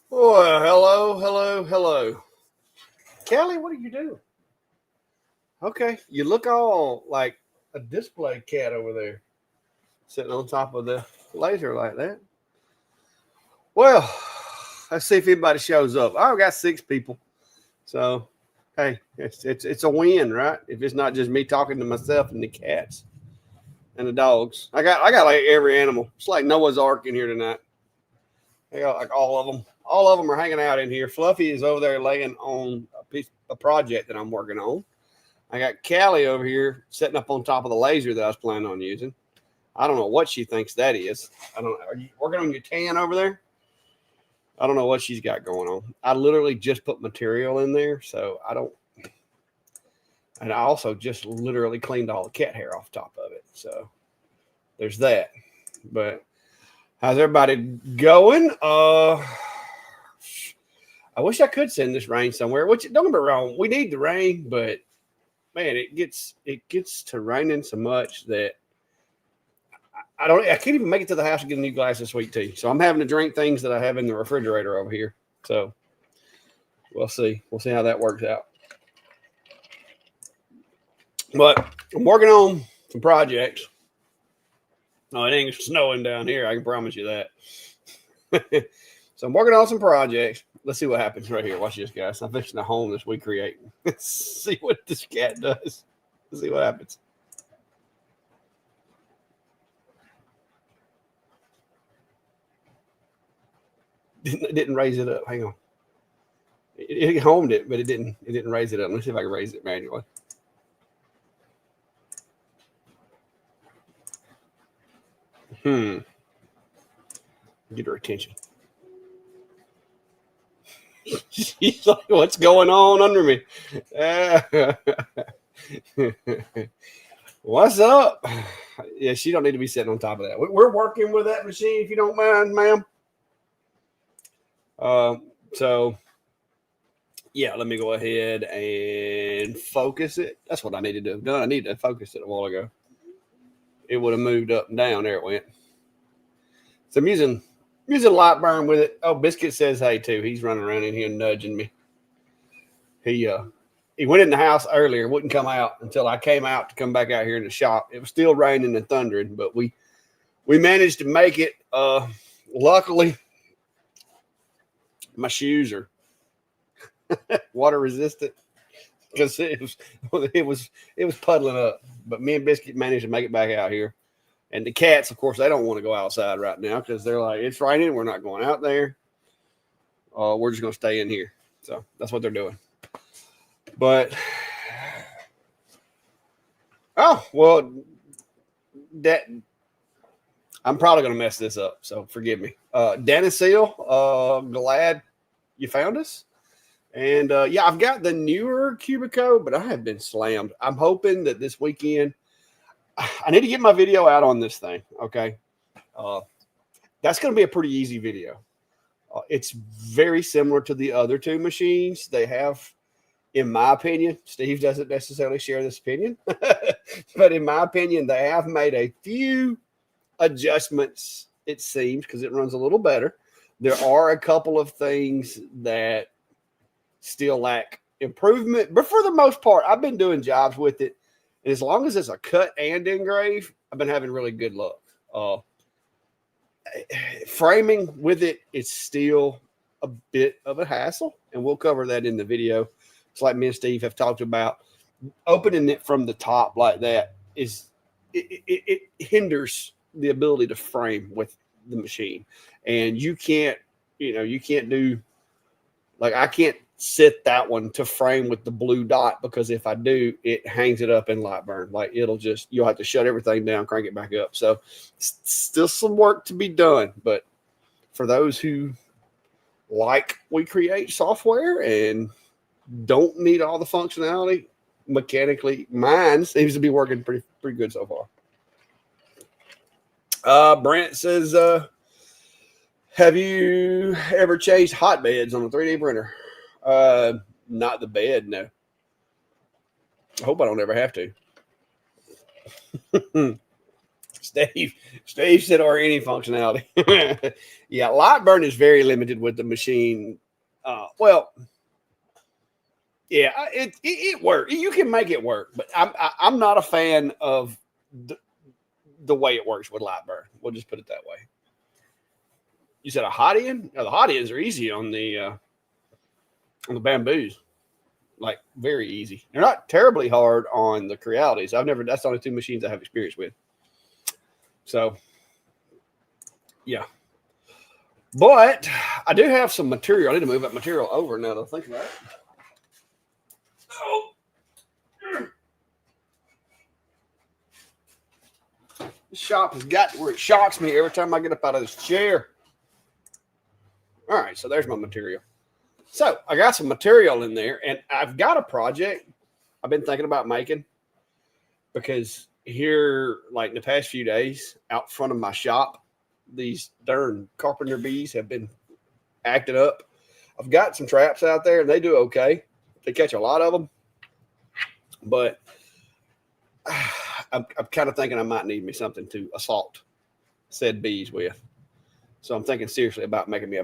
Well, hello. Kelly, what are you doing? Okay, you look all like a display cat over there, sitting on top of the laser like that. Well, let's see if anybody shows up. I've got 6 people, so hey, it's a win, right? If it's not just me talking to myself and the cats and the dogs, I got like every animal. It's like Noah's Ark in here tonight. I got like all of them. All of them are hanging out in here. Fluffy is over there laying on a project that I'm working on. I got Callie over here sitting up on top of the laser that I was planning on using. I don't know what she thinks that is. I don't know. Are you working on your tan over there? I don't know what she's got going on. I literally just put material in there, so I don't. And I also just literally cleaned all the cat hair off the top of it. So there's that. But how's everybody going? I wish I could send this rain somewhere. Which don't get me wrong, we need the rain, but man, it gets to raining so much that I can't even make it to the house to get a new glass of sweet tea. So I'm having to drink things that I have in the refrigerator over here. So we'll see. We'll see how that works out. But I'm working on some projects. No, it ain't snowing down here. I can promise you that. So I'm working on some projects. Let's see what happens right here. Watch this, guys. I'm fixing a home this week creating. Let's see what this cat does. Let's see what happens. Didn't raise it up. Hang on. It homed it, but it didn't raise it up. Let's see if I can raise it manually. Get her attention. She's like, what's going on under me? What's up? Yeah, she don't need to be sitting on top of that. We're working with that machine, if you don't mind, ma'am. So yeah, let me go ahead and focus it. That's what I need to do. No, I need to focus it a while ago. It would have moved up and down. There it went. So I'm using LightBurn with it. Oh, Biscuit says hey too. He's running around in here nudging me. He went in the house earlier, wouldn't come out until I came out to come back out here in the shop. It was still raining and thundering, but we managed to make it. Luckily, my shoes are water resistant because it was puddling up. But me and Biscuit managed to make it back out here. And the cats, of course, they don't want to go outside right now because they're like, it's raining. We're not going out there. We're just going to stay in here. So that's what they're doing. But, oh, well, I'm probably going to mess this up. So forgive me. Dennis Seal, glad you found us. And, yeah, I've got the newer Cubico, but I have been slammed. I'm hoping that this weekend – I need to get my video out on this thing. Okay. That's going to be a pretty easy video. It's very similar to the other 2 machines. They have, in my opinion, Steve doesn't necessarily share this opinion, but in my opinion, they have made a few adjustments, it seems, because it runs a little better. There are a couple of things that still lack improvement, but for the most part, I've been doing jobs with it. And as long as it's a cut and engrave, I've been having really good luck. Framing with it is still a bit of a hassle, and we'll cover that in the video. It's like me and Steve have talked about. Opening it from the top like that it hinders the ability to frame with the machine. And you can't do, like, I can't set that one to frame with the blue dot because if I do, it hangs it up in LightBurn. Like you'll have to shut everything down, crank it back up. So still some work to be done. But for those who like we create software and don't need all the functionality mechanically, mine seems to be working pretty good so far. Brent says, have you ever changed hotbeds on a 3D printer? Not the bed, no. I hope I don't ever have to. Steve said, or any functionality. Yeah, LightBurn is very limited with the machine. Well, yeah, it works. You can make it work, but I'm not a fan of the way it works with LightBurn. We'll just put it that way. You said a hot end? No, the hot ends are easy on the bamboos. Like very easy. They're not terribly hard on the Crealities. That's the only two machines I have experience with. So yeah. But I do have some material. I need to move that material over now that I think about it. Oh. This shop has got to where it shocks me every time I get up out of this chair. All right, so there's my material. So I got some material in there, and I've got a project I've been thinking about making, because here, like in the past few days, out front of my shop, these darn carpenter bees have been acting up. I've got some traps out there, and they do okay. They catch a lot of them, but I'm kind of thinking I might need me something to assault said bees with. So I'm thinking seriously about making me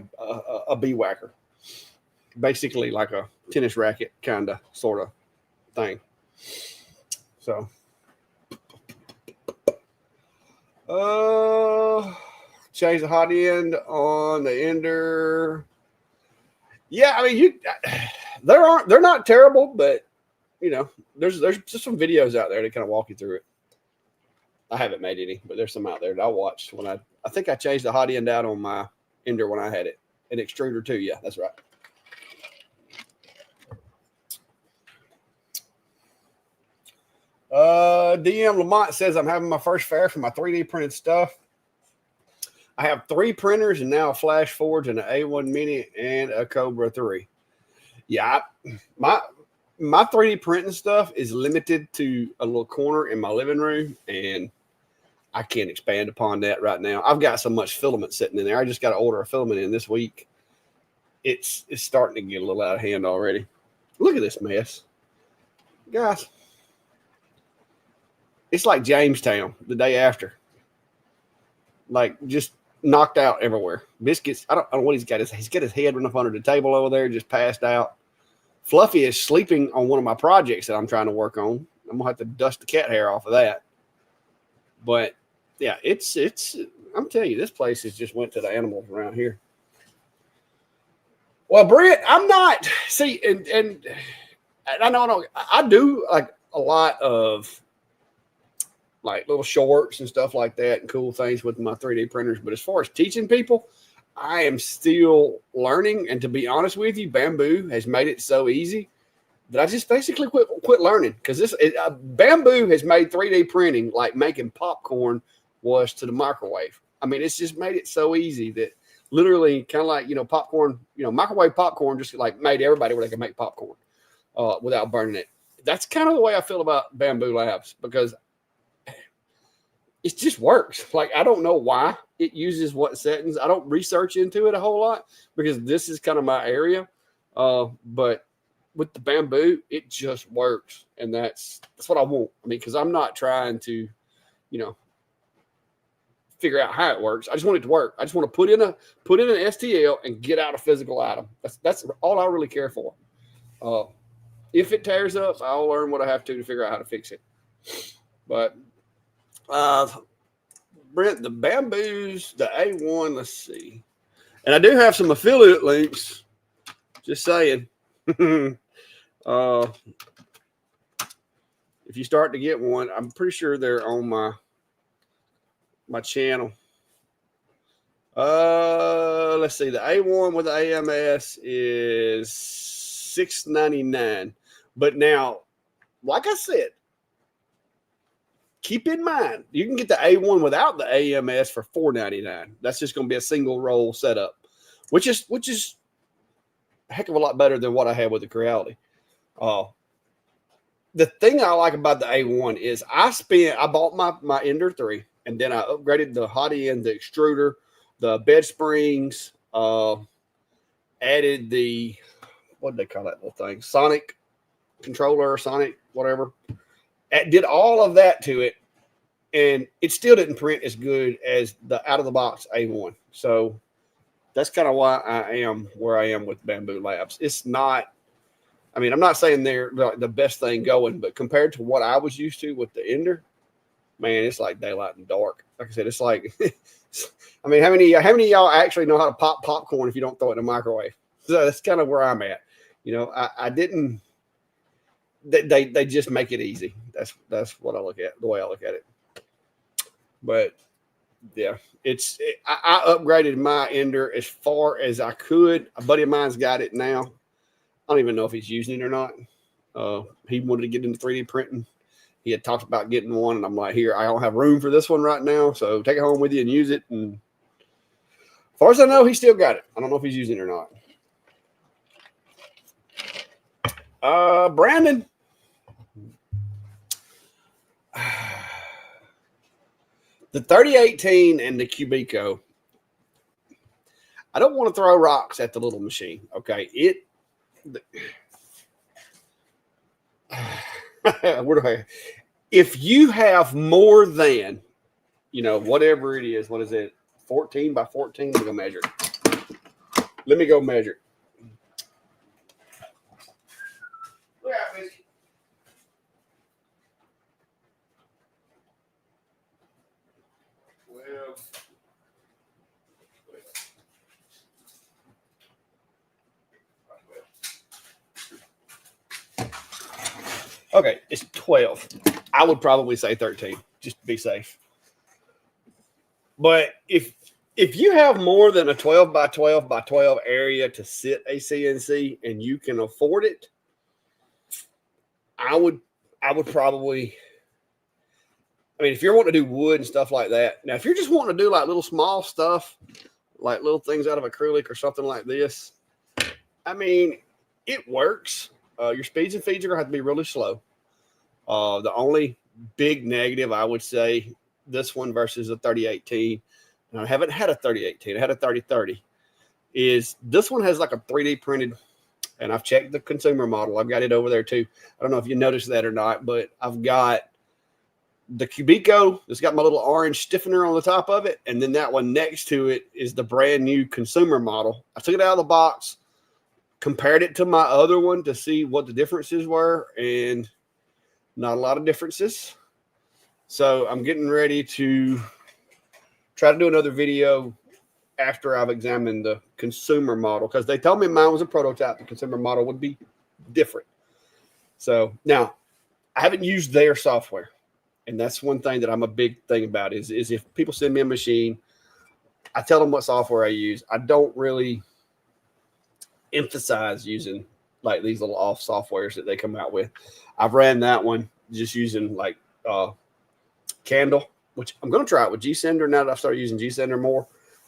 a bee whacker. Basically like a tennis racket kind of sort of thing. So change the hot end on the ender. Yeah, I mean they're not terrible, but you know, there's just some videos out there that kind of walk you through it. I haven't made any, but there's some out there that I watched when I think I changed the hot end out on my ender when I had it. An extruder too. Yeah, that's right. DM Lamont says I'm having my first fair for my 3D printed stuff. I have 3 printers and now a Flash Forge and an A1 Mini and a Cobra 3. Yeah, my 3D printing stuff is limited to a little corner in my living room, and I can't expand upon that right now. I've got so much filament sitting in there. I just got to order a filament in this week. It's starting to get a little out of hand already. Look at this mess, guys. It's like Jamestown the day after. Like just knocked out everywhere. Biscuits, I don't know what he's got. He's got his head run up under the table over there, just passed out. Fluffy is sleeping on one of my projects that I'm trying to work on. I'm gonna have to dust the cat hair off of that. But yeah, it's I'm telling you, this place has just went to the animals around here. Well, Brent, I'm not and I know I do like a lot of like little shorts and stuff like that and cool things with my 3D printers. But as far as teaching people, I am still learning. And to be honest with you, Bamboo has made it so easy that I just basically quit learning, because Bamboo has made 3D printing like making popcorn was to the microwave. I mean, it's just made it so easy that literally kind of like, popcorn, microwave popcorn just like made everybody where they can make popcorn without burning it. That's kind of the way I feel about Bamboo Labs, because it just works. Like, I don't know why it uses what settings. I don't research into it a whole lot because this is kind of my area. But with the Bamboo, it just works. And that's what I want. I mean, because I'm not trying to, figure out how it works. I just want it to work. I just want to put in an STL and get out a physical item. That's all I really care for. If it tears up, I'll learn what I have to figure out how to fix it. But Brent, the Bamboos, the A1, let's see. And I do have some affiliate links. Just saying. If you start to get one, I'm pretty sure they're on my channel. Let's see. The A1 with the AMS is $6.99. But now, like I said, keep in mind, you can get the A1 without the AMS for $4.99. That's just going to be a single roll setup, which is a heck of a lot better than what I had with the Creality. The thing I like about the A1 is I bought my Ender 3, and then I upgraded the hot end, the extruder, the bed springs, added the, what did they call that little thing? Sonic controller or Sonic, whatever. Did all of that to it. and it still didn't print as good as the out of the box A1. So that's kind of why I am where I am with Bamboo Labs. It's not, I mean, I'm not saying they're the best thing going, but compared to what I was used to with the Ender, man, it's like daylight and dark. Like I said, it's like, I mean, how many of y'all actually know how to pop popcorn if you don't throw it in the microwave? So that's kind of where I'm at. You know, I didn't. They just make it easy. That's what I look at, the way I look at it. But yeah, I upgraded my Ender as far as I could. A buddy of mine's got it now. I don't even know if he's using it or not. He wanted to get into 3D printing. He had talked about getting one, and I'm like, here, I don't have room for this one right now, so take it home with you and use it. And as far as I know, he still got it. I don't know if he's using it or not. Brandon. The 3018 and the Cubico. I don't want to throw rocks at the little machine. Okay. If you have more than, you know, whatever it is, what is it? 14 by 14? Let me go measure it. Let me go measure it. Look out, Missy. Okay, it's 12. I would probably say 13, just to be safe. But if you have more than a 12 by 12 by 12 area to sit a CNC and you can afford it, I would probably, I mean, if you're wanting to do wood and stuff like that. Now, if you're just wanting to do like little small stuff, like little things out of acrylic or something like this, I mean, it works. Your speeds and feeds are going to have to be really slow. The only big negative, I would say, this one versus a 3018, and I haven't had a 3018, I had a 3030, is this one has like a 3D printed, and I've checked the consumer model. I've got it over there too. I don't know if you noticed that or not, but I've got the Cubico that's got my little orange stiffener on the top of it, and then that one next to it is the brand new consumer model. I took it out of the box, compared it to my other one to see what the differences were, and not a lot of differences. So I'm getting ready to try to do another video after I've examined the consumer model, because they told me mine was a prototype. The consumer model would be different. So now I haven't used their software, and that's one thing that I'm a big thing about is if people send me a machine, I tell them what software I use. I don't really emphasize using like these little off softwares that they come out with. I've ran that one just using like Candle, which I'm going to try it with G-Sender now that I've started using G-Sender more.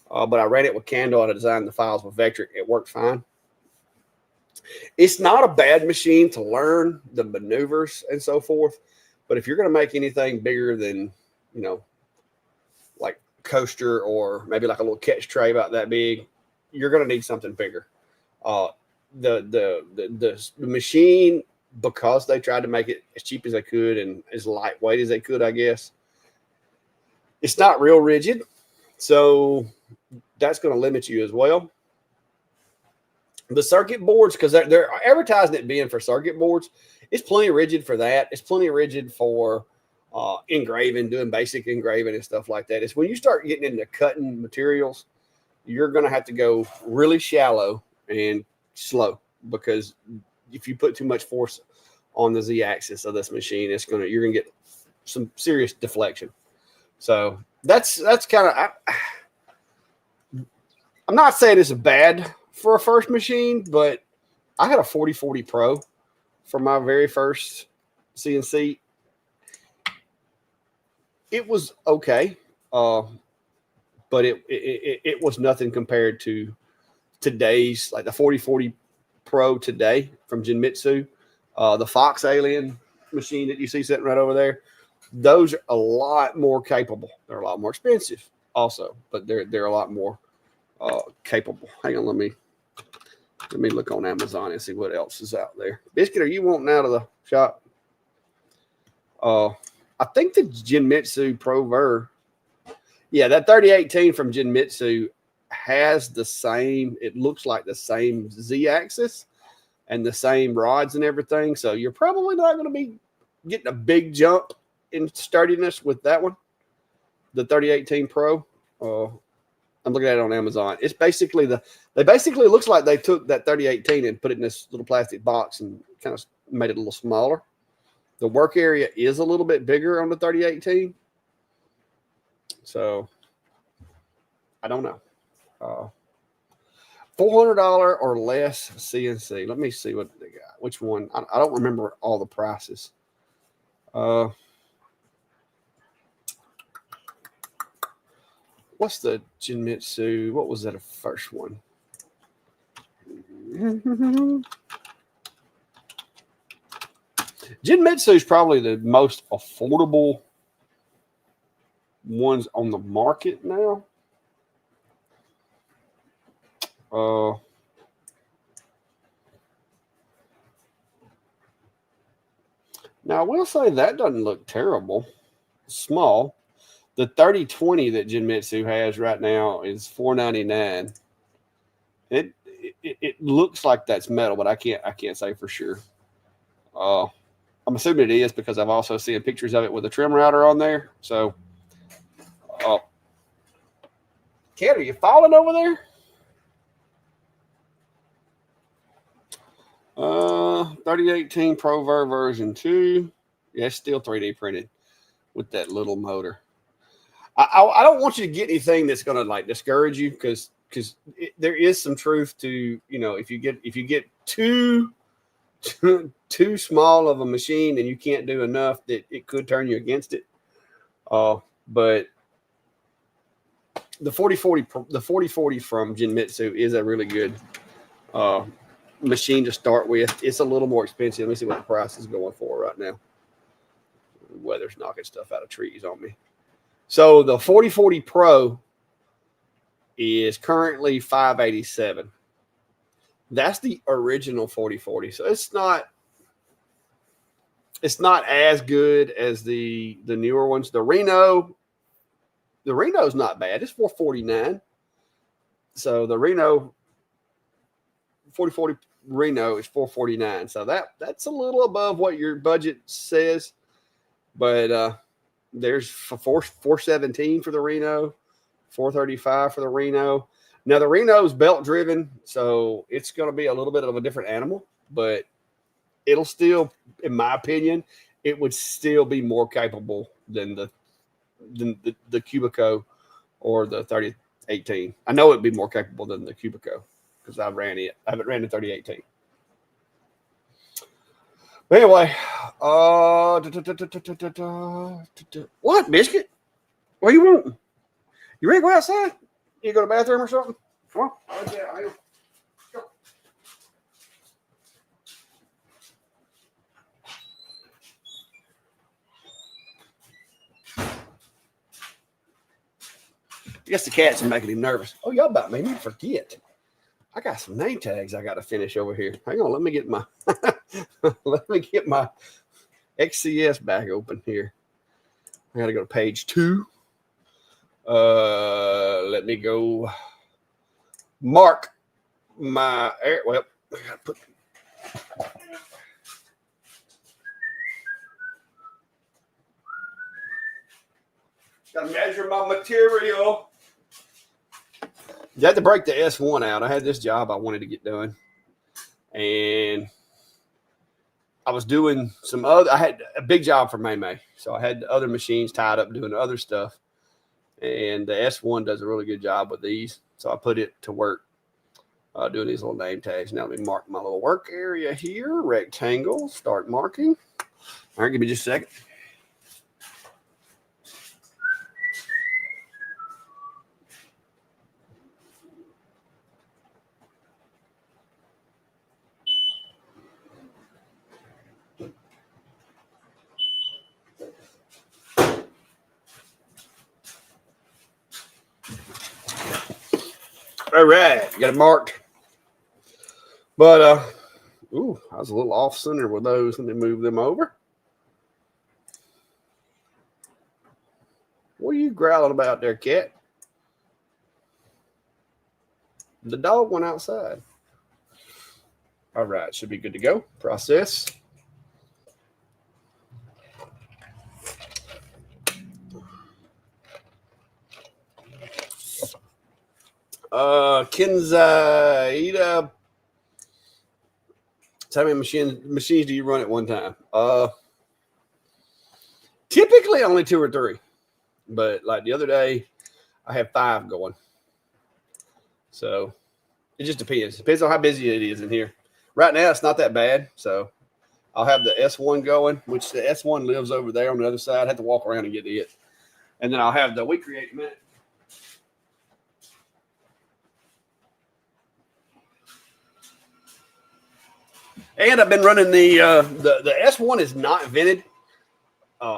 But I ran it with Candle and I designed the files with Vectric. It worked fine. It's not a bad machine to learn the maneuvers and so forth. But if you're going to make anything bigger than, you know, like coaster or maybe like a little catch tray about that big, you're going to need something bigger. The machine, because they tried to make it as cheap as they could and as lightweight as they could, I guess, it's not real rigid. So that's going to limit you as well. The circuit boards, because they're advertising it being for circuit boards, it's plenty rigid for that. It's plenty rigid for engraving, doing basic engraving and stuff like that. It's when you start getting into cutting materials, you're going to have to go really shallow and slow, because if you put too much force on the Z-axis of this machine, you're going to get some serious deflection. So that's kind of, I'm not saying it's bad for a first machine, but I had a 4040 Pro for my very first CNC. It was okay, but it was nothing compared to today's, like the 4040 Pro today from Genmitsu, the Fox Alien machine that you see sitting right over there. Those are a lot more capable. They're a lot more expensive also, but they're a lot more capable. Hang on, let me look on Amazon and see what else is out there. Biscuit, are you wanting out of the shop? I think the Genmitsu Pro Ver, yeah, that 3018 from Genmitsu has the same, it looks like the same Z-axis and the same rods and everything. So you're probably not going to be getting a big jump in sturdiness with that one, the 3018 Pro. I'm looking at it on Amazon. It's basically basically looks like they took that 3018 and put it in this little plastic box and kind of made it a little smaller. The work area is a little bit bigger on the 3018. So I don't know. $400 or less CNC. Let me see what they got. Which one? I don't remember all the prices. What's the Genmitsu? What was that? The first one? Genmitsu is probably the most affordable ones on the market now. Now, I will say that doesn't look terrible. Small. The 3020 that Genmitsu has right now is $499. It looks like that's metal, but I can't say for sure. I'm assuming it is because I've also seen pictures of it with a trim router on there. So, Kat, are you falling over there? 3018 Pro Ver version 2. Yeah, it's still 3D printed with that little motor. I don't want you to get anything that's going to like discourage you because there is some truth to, you know, if you get too small of a machine and you can't do enough, that it could turn you against it. But the 4040 from Genmitsu is a really good machine to start with. It's a little more expensive. Let me see what the price is going for right now. The weather's knocking stuff out of trees on me. So the 4040 Pro is currently $587. That's the original 4040. So it's not as good as the newer ones. The Reno's not bad. It's $449. So the Reno 4040 Reno is $449. So that's a little above what your budget says. But there's $417 for the Reno, $435 for the Reno. Now the Reno's belt driven, so it's going to be a little bit of a different animal, but it'll still, in my opinion, it would still be more capable than the Cubico or the 3018. I know it'd be more capable than the Cubico because I haven't ran the 3018. But anyway, what, Biscuit? What do you want? You ready to go outside? You go to the bathroom or something? Come on. Go. I guess the cats are making him nervous. Oh, y'all about made me forget. I got some name tags I got to finish over here. Hang on, let me get my XCS back open here. I got to go to page 2. Let me go mark my air. Well, I got to put. Got to measure my material. You had to break the S1 out. I had this job I wanted to get done. And I was doing some other, I had a big job for May. So I had other machines tied up doing other stuff. And the S1 does a really good job with these. So I put it to work doing these little name tags. Now let me mark my little work area here. Rectangle. Start marking. All right, give me just a second. All right, got it marked. But I was a little off center with those. Let me move them over. What are you growling about there, cat? The dog went outside. All right, should be good to go. Process. Kenzaida. How many machines do you run at one time? Typically only 2 or 3, but like the other day, I have 5 going. So it just depends. Depends on how busy it is in here. Right now, it's not that bad. So I'll have the S1 going, which the S1 lives over there on the other side. I have to walk around and get to it. And then I'll have the We Create in a minute. And I've been running the S1 is not vented.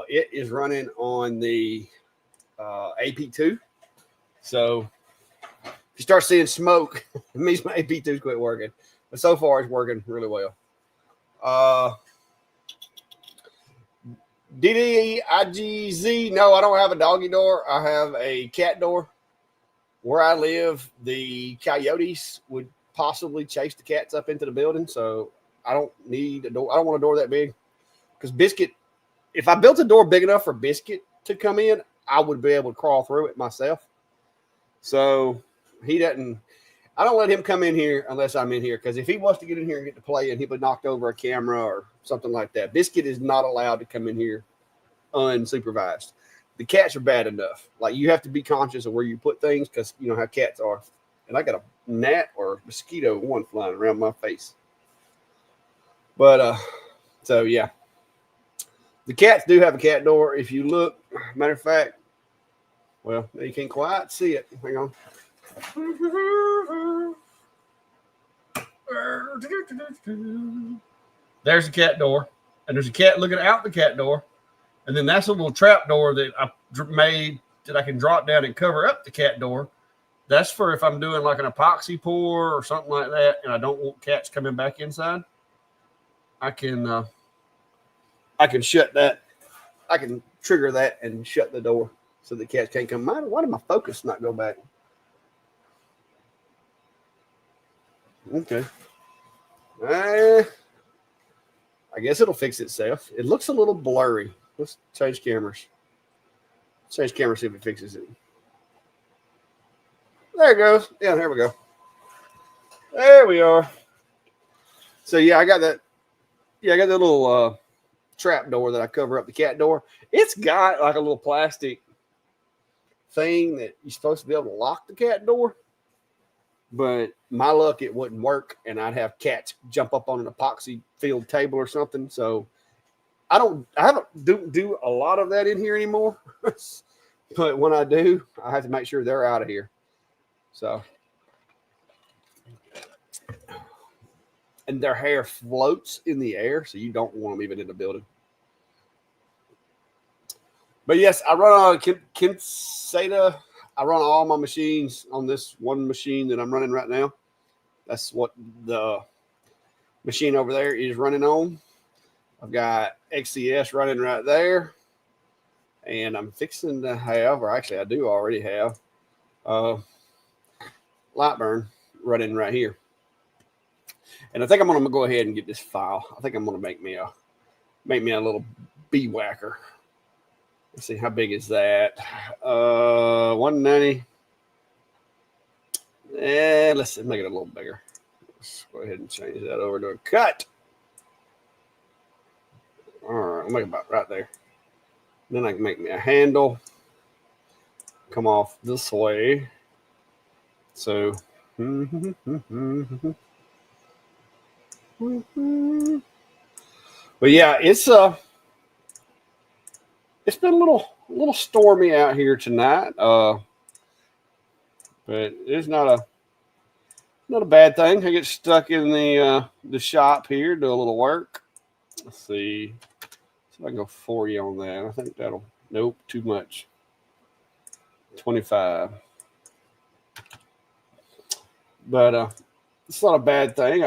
It is running on the AP2. So if you start seeing smoke, it means my AP2's quit working. But so far, it's working really well. DDIGZ, no, I don't have a doggy door. I have a cat door. Where I live, the coyotes would possibly chase the cats up into the building. So I don't need a door. I don't want a door that big. Because Biscuit, if I built a door big enough for Biscuit to come in, I would be able to crawl through it myself. So he doesn't, I don't let him come in here unless I'm in here. Because if he wants to get in here and get to play, and he would knock over a camera or something like that, Biscuit is not allowed to come in here unsupervised. The cats are bad enough. Like, you have to be conscious of where you put things because you know how cats are. And I got a gnat or mosquito one flying around my face. But, so yeah. The cats do have a cat door. If you look, matter of fact, well, you can't quite see it. Hang on. There's the cat door. And there's a cat looking out the cat door. And then that's a little trap door that I made that I can drop down and cover up the cat door. That's for if I'm doing like an epoxy pour or something like that, and I don't want cats coming back inside. I can shut that. I can trigger that and shut the door so the cats can't come. Why did my focus not go back? Okay. I guess it'll fix itself. It looks a little blurry. Let's change cameras. Change camera, see if it fixes it. There it goes. Yeah, there we go. There we are. So yeah, I got that. Yeah, I got that little trap door that I cover up the cat door. It's got like a little plastic thing that you're supposed to be able to lock the cat door. But my luck, it wouldn't work, and I'd have cats jump up on an epoxy filled table or something. So I haven't do a lot of that in here anymore. But when I do, I have to make sure they're out of here. So, and their hair floats in the air, so you don't want them even in the building. But yes, I run on Kinseta. I run all my machines on this one machine that I'm running right now. That's what the machine over there is running on. I've got XCS running right there. And I'm fixing to have, or actually I do already have, LightBurn running right here. And I think I'm going to go ahead and get this file. I think I'm going to make me a little bee whacker. Let's see, how big is that? 190. And let's make it a little bigger. Let's go ahead and change that over to a cut. All right, I'll make it about right there. Then I can make me a handle. Come off this way. So, but yeah, it's been a little stormy out here tonight. But it's not a bad thing. I get stuck in the shop here, do a little work. Let's see. So I can go 40 on that. I think that'll, nope, too much. 25. But it's not a bad thing.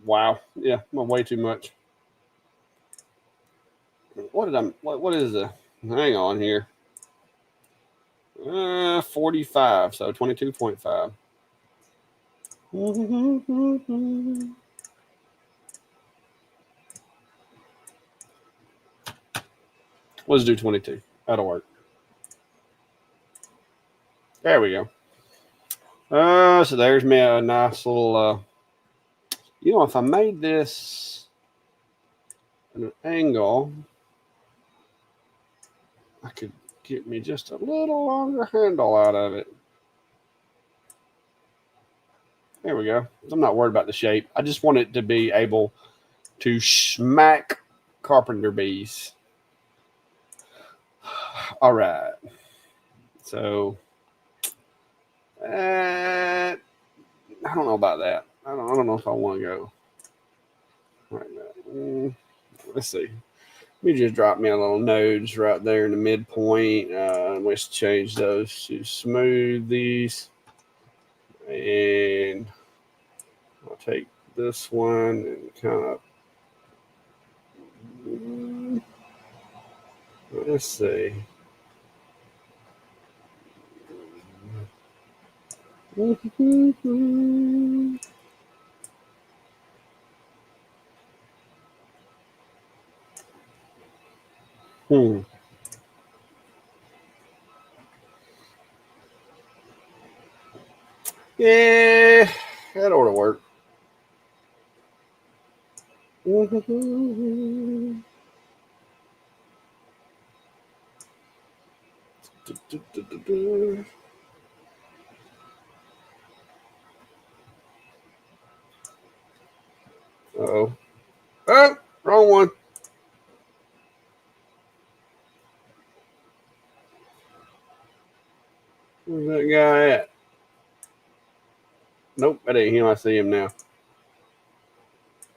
Wow. Yeah, I'm way too much. What is the, hang on here. 45, so 22.5. Let's do 22. That'll work. There we go. So there's me a nice little, if I made this at an angle, I could get me just a little longer handle out of it. There we go. I'm not worried about the shape. I just want it to be able to smack carpenter bees. All right. So, I don't know about that. I don't know if I want to go right now. Let's see. Let me just drop me a little nodes right there in the midpoint. Let's change those to smooth these. And I'll take this one and kind of, let's see. Yeah, that ought to work. Uh-oh. Oh, wrong one. Where's that guy at? Nope, that ain't him. I see him now.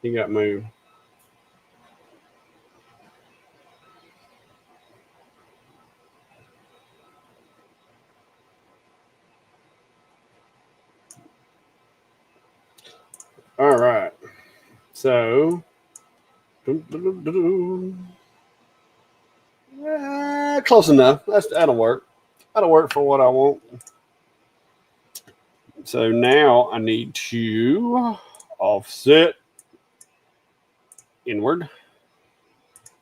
He got moved. All right. So, close enough. That'll work. That'll work for what I want. So now I need to offset inward.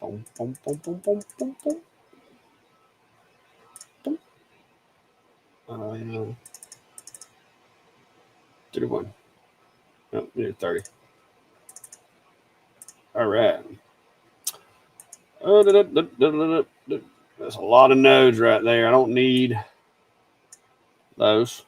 Boom, boom, boom, boom, boom, boom, boom. Yeah. 31. No, 30. All right. That's a lot of nodes right there. I don't need those.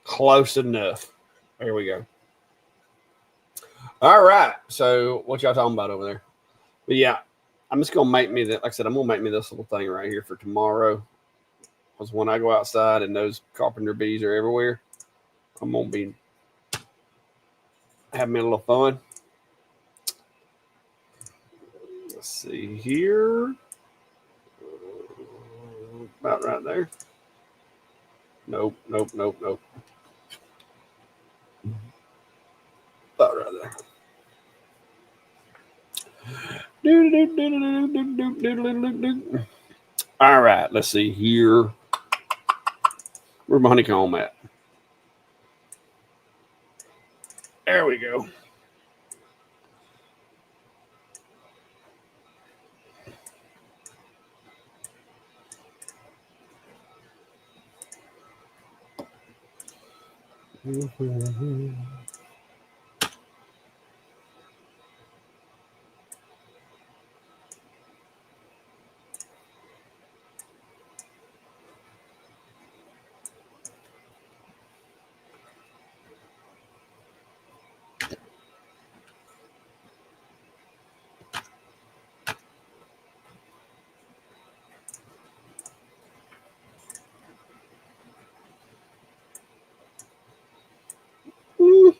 Close enough. There we go. All right. So what y'all talking about over there? But yeah, I'm just gonna make me that. Like I said, I'm gonna make me this little thing right here for tomorrow. Because when I go outside and those carpenter bees are everywhere, I'm gonna be having me a little fun. Let's see here. About right there. Nope, nope, nope, nope. About right there. All right, let's see here. Where's my honeycomb at? There we go.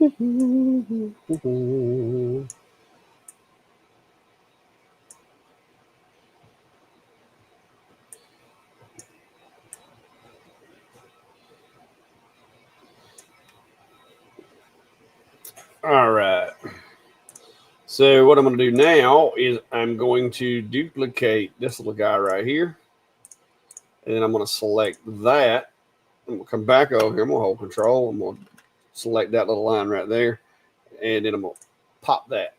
All right. So what I'm going to do now is I'm going to duplicate this little guy right here. And then I'm going to select that. I'm going to come back over here. I'm going to hold control. I'm going to select that little line right there. And then I'm going to pop that.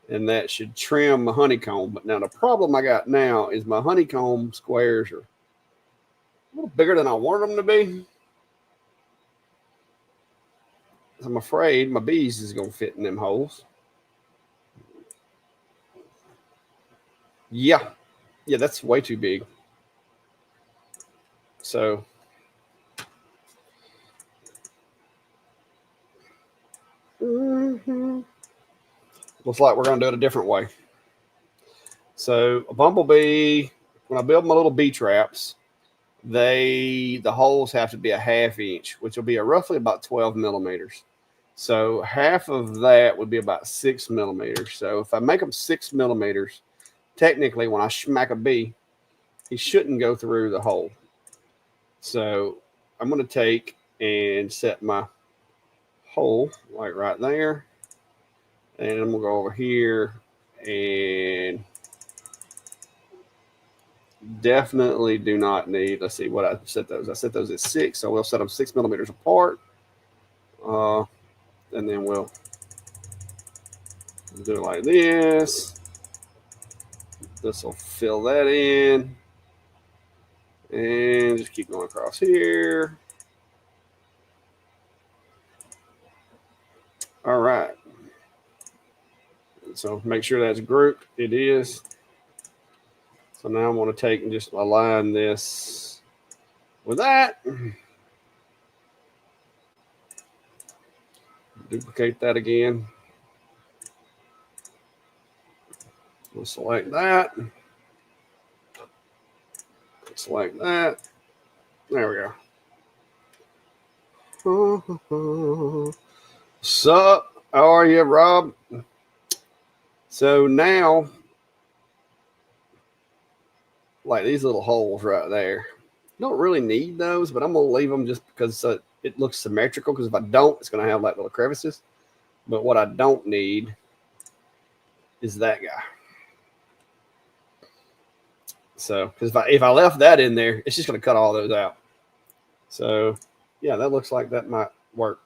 And that should trim my honeycomb. But now the problem I got now is my honeycomb squares are a little bigger than I wanted them to be. I'm afraid my bees is going to fit in them holes. Yeah, that's way too big. So looks like we're going to do it a different way. So a bumblebee, when I build my little bee traps, the holes have to be a 1/2 inch, which will be roughly about 12 millimeters. So half of that would be about 6 millimeters. So if I make them 6 millimeters, technically when I smack a bee, he shouldn't go through the hole. So I'm going to take and set my hole like right there. And I'm going to go over here and definitely do not need, let's see what I set those. I set those at 6. So we'll set them 6 millimeters apart. And then we'll do it like this. This will fill that in. And just keep going across here. All right. So make sure that's grouped. It is. So now I'm going to take and just align this with that. Duplicate that again. We'll select that. Select that. There we go. Sup? How are you, Rob? So now, like these little holes right there, don't really need those, but I'm going to leave them just because it looks symmetrical. Because if I don't, it's going to have like little crevices. But what I don't need is that guy. So, because if I left that in there, it's just going to cut all those out. So, yeah, that looks like that might work.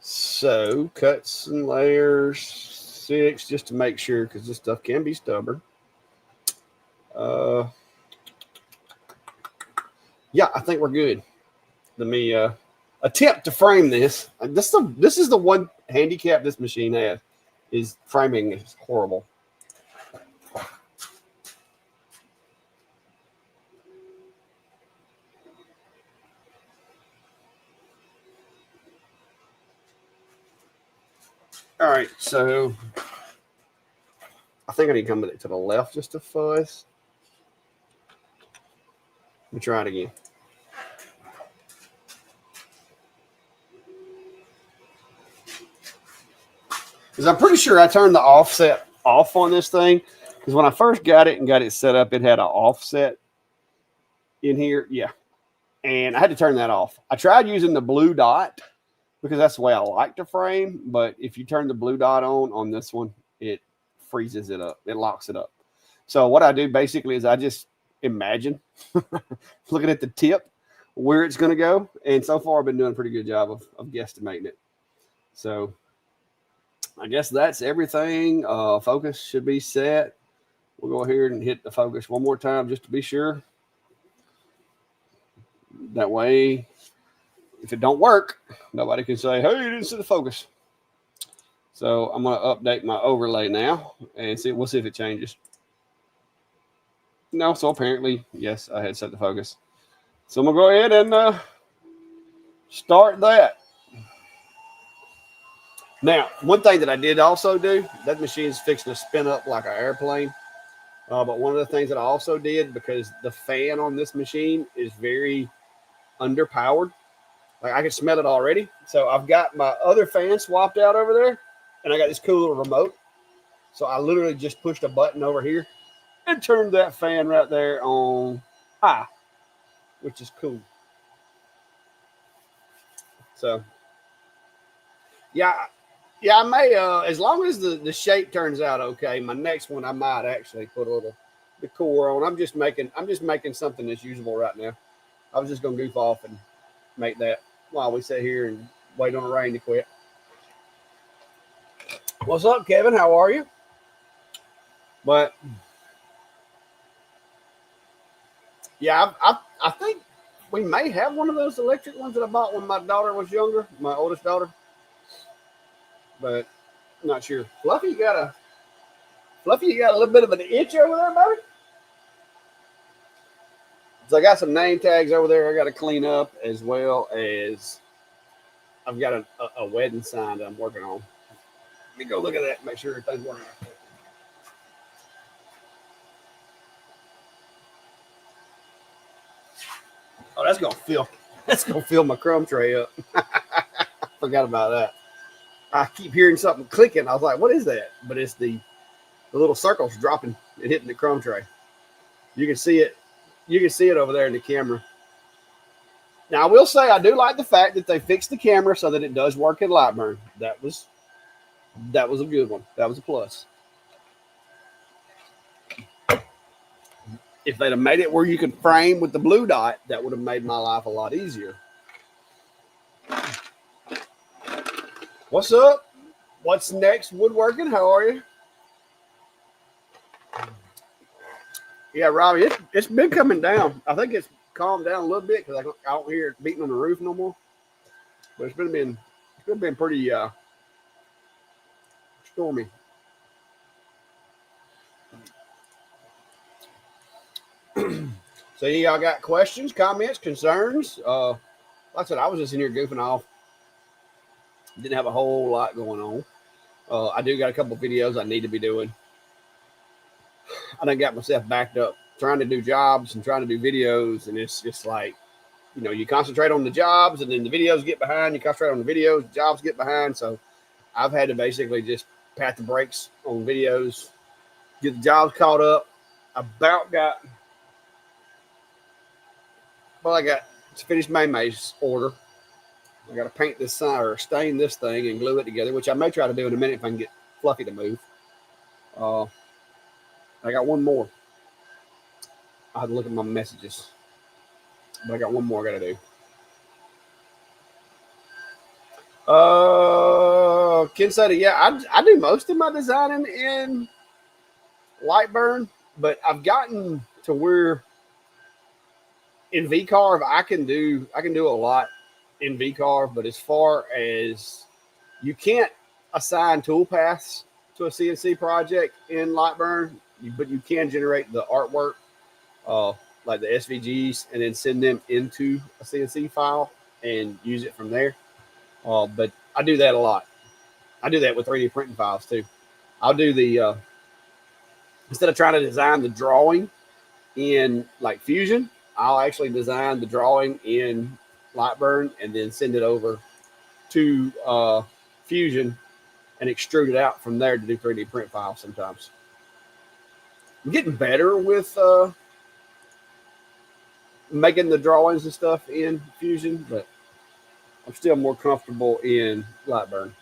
So, cuts and layers, 6, just to make sure, because this stuff can be stubborn. Yeah, I think we're good. Let me attempt to frame this. This is the one handicap this machine has, is framing is horrible. All right, so I think I need to come to the left just to fuzz. Let me try it again. Because I'm pretty sure I turned the offset off on this thing. Because when I first got it and got it set up, it had an offset in here. Yeah. And I had to turn that off. I tried using the blue dot because that's the way I like to frame. But if you turn the blue dot on this one, it freezes it up. It locks it up. So what I do basically is I just imagine looking at the tip where it's going to go. And so far I've been doing a pretty good job of guesstimating it. So I guess that's everything. Focus should be set. We'll go ahead and hit the focus one more time just to be sure. That way, if it don't work, nobody can say, hey, you didn't set the focus. So I'm going to update my overlay now and we'll see if it changes. No, so apparently, yes, I had set the focus. So I'm going to go ahead and start that. Now, one thing that I did also do, that machine's fixing to spin up like an airplane. But one of the things that I also did, because the fan on this machine is very underpowered. Like I can smell it already. So I've got my other fan swapped out over there, and I got this cool little remote. So I literally just pushed a button over here and turned that fan right there on high, which is cool. So yeah, yeah, I may as long as the shape turns out okay, my next one I might actually put a little decor on. I'm just making something that's usable right now. I was just gonna goof off and make that while we sit here and wait on the rain to quit. What's up, Kevin? How are you? But yeah, I think we may have one of those electric ones that I bought when my daughter was younger, my oldest daughter. But I'm not sure. Fluffy, you got a little bit of an itch over there, baby. So I got some name tags over there I got to clean up, as well as I've got a wedding sign that I'm working on. Let me go look at that and make sure everything's working. Oh, that's gonna fill my crumb tray up. Forgot about that. I keep hearing something clicking. I was like, what is that? But it's the little circles dropping and hitting the crumb tray. You can see it. You can see it over there in the camera. Now, I will say I do like the fact that they fixed the camera so that it does work in LightBurn. That was a good one. That was a plus. If they'd have made it where you could frame with the blue dot, that would have made my life a lot easier. What's up? What's next, woodworking? How are you? Yeah, Robbie, it's been coming down. I think it's calmed down a little bit because I don't hear it beating on the roof no more. But it's been pretty stormy. So y'all got questions, comments, concerns? Like I said, I was just in here goofing off. Didn't have a whole lot going on. I do got a couple videos I need to be doing. I done got myself backed up trying to do jobs and trying to do videos, and it's just like, you concentrate on the jobs and then the videos get behind. You concentrate on the videos, the jobs get behind. So I've had to basically just pat the brakes on videos, get the jobs caught up. I got to finish May's order. I got to paint this sign or stain this thing and glue it together, which I may try to do in a minute if I can get Fluffy to move. I got one more. I had to look at my messages, but I got one more I got to do. Ken said, yeah, I do most of my designing in LightBurn, but I've gotten to where in VCarve I can do a lot in VCarve, but as far as you can't assign tool paths to a CNC project in LightBurn, but you can generate the artwork, like the SVGs, and then send them into a CNC file and use it from there. But I do that a lot. I do that with 3D printing files too. I'll do the instead of trying to design the drawing in like Fusion, I'll actually design the drawing in LightBurn and then send it over to Fusion and extrude it out from there to do 3D print files sometimes. I'm getting better with making the drawings and stuff in Fusion, but I'm still more comfortable in LightBurn.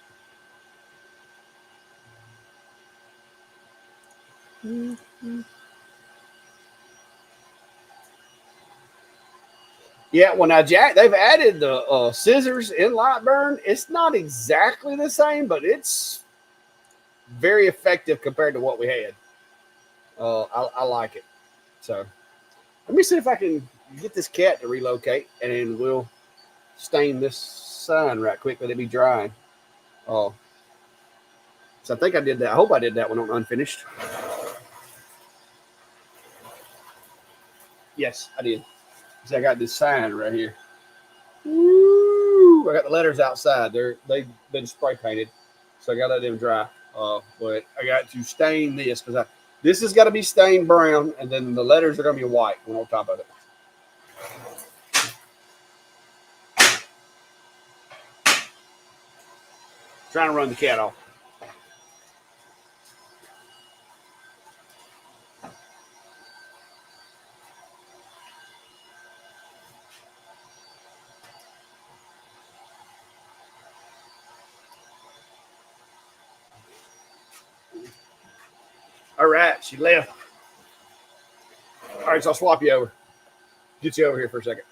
Yeah, well, now, Jack, they've added the scissors in LightBurn. It's not exactly the same, but it's very effective compared to what we had. I like it. So let me see if I can get this cat to relocate, and then we'll stain this sign right quick. Let it be drying. So I think I did that. I hope I did that one on unfinished. Yes, I did. See, I got this sign right here. Woo! I got the letters outside. They've been spray painted, so I got to let them dry. But I got to stain this because this has got to be stained brown, and then the letters are going to be white on top of it. Trying to run the cat off. All right, she left. All right, so I'll swap you over. Get you over here for a second.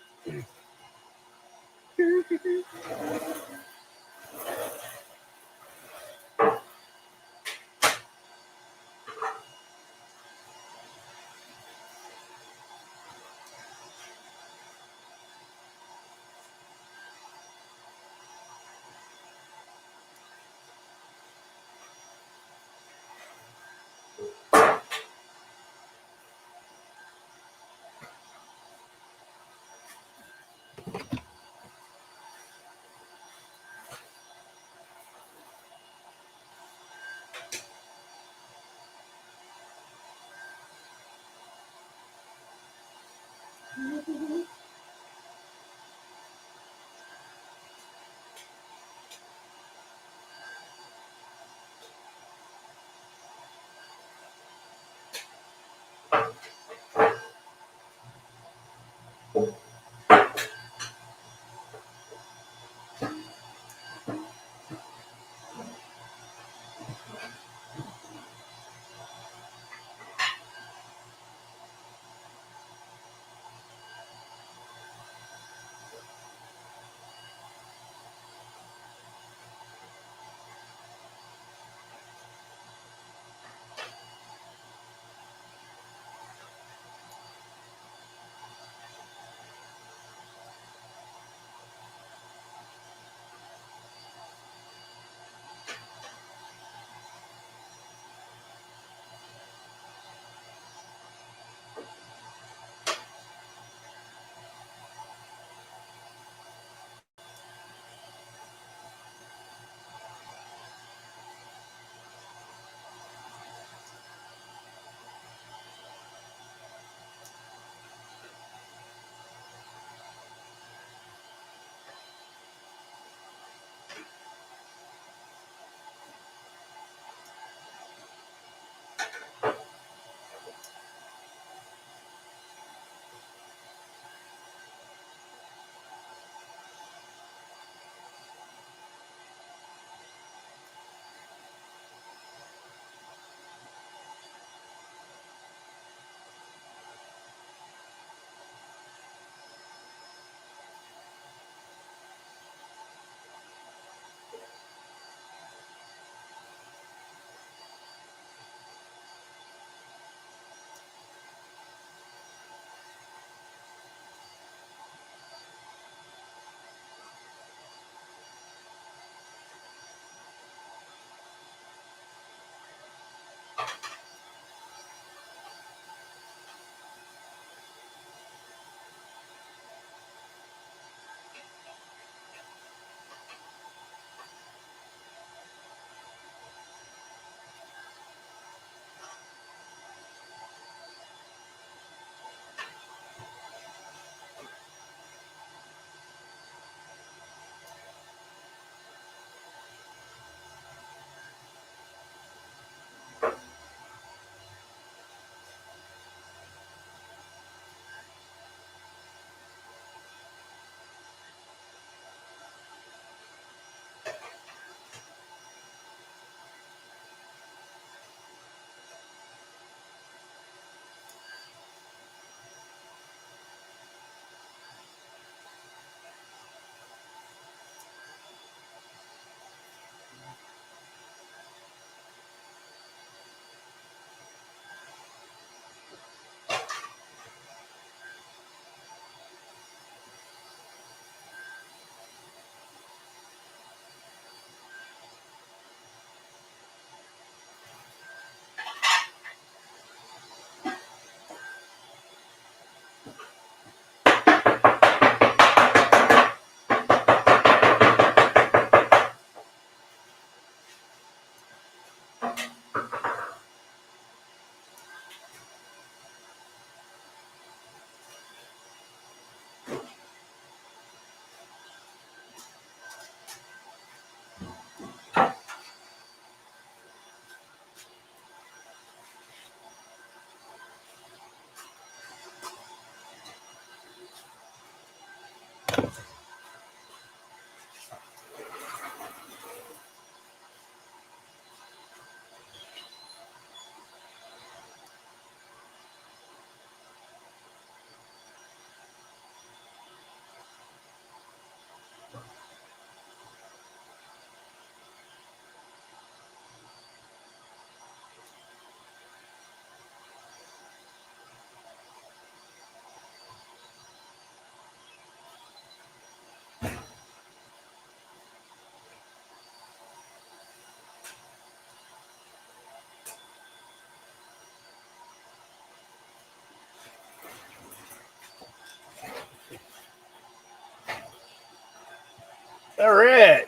All right.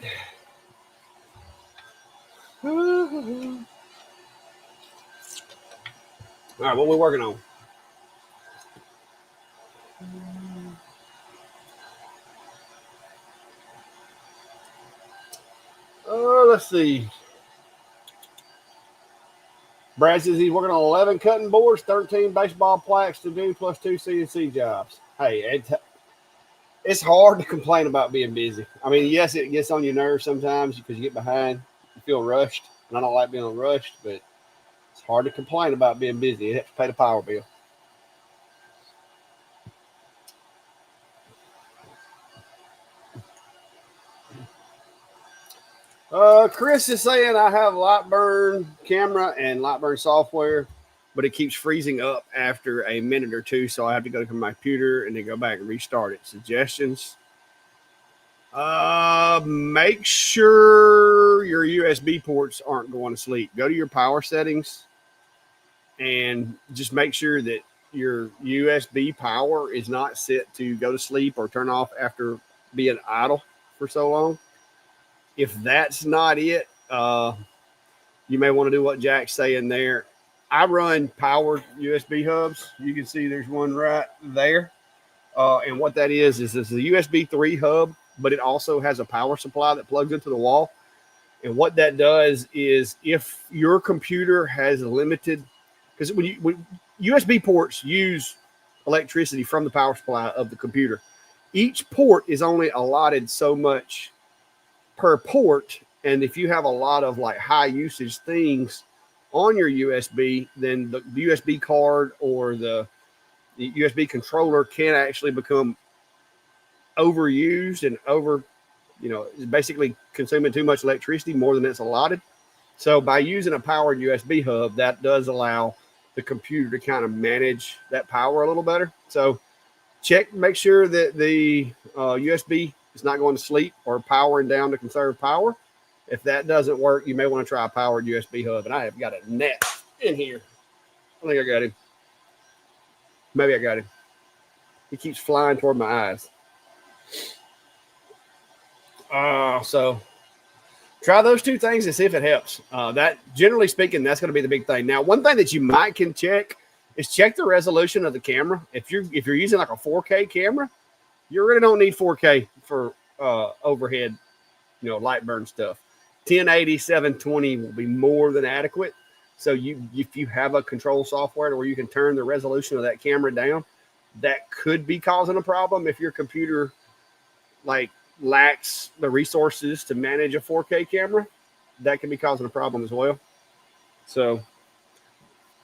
All right, what we working on? Let's see. Brad says he's working on 11 cutting boards, 13 baseball plaques to do, plus 2 CNC jobs. Hey, it's hard to complain about being busy. I mean, yes, it gets on your nerves sometimes because you get behind, you feel rushed, and I don't like being rushed, but it's hard to complain about being busy. You have to pay the power bill. Chris is saying I have LightBurn camera and LightBurn software, but it keeps freezing up after a minute or two, so I have to go to my computer and then go back and restart it. Suggestions? Make sure your USB ports aren't going to sleep. Go to your power settings and just make sure that your USB power is not set to go to sleep or turn off after being idle for so long. If that's not it, you may want to do what Jack's saying there. I run powered USB hubs. You can see there's one right there. And what that is it's a USB 3 hub, but it also has a power supply that plugs into the wall. And what that does is if your computer has limited, because when USB ports use electricity from the power supply of the computer, each port is only allotted so much per port. And if you have a lot of like high usage things on your USB, then the USB card or the USB controller can actually become overused and basically consuming too much electricity, more than it's allotted. So by using a powered USB hub, that does allow the computer to kind of manage that power a little better. So make sure that the USB is not going to sleep or powering down to conserve power. If that doesn't work, you may want to try a powered USB hub. And I have got a net in here. I think I got him. Maybe I got him. He keeps flying toward my eyes. So try those two things and see if it helps. That, generally speaking, that's going to be the big thing. Now, one thing that you might can check is check the resolution of the camera. If you're using like a 4K camera, you really don't need 4K for overhead, LightBurn stuff. 1080, 720 will be more than adequate. So if you have a control software where you can turn the resolution of that camera down, that could be causing a problem if your computer lacks the resources to manage a 4K camera. That can be causing a problem as well. So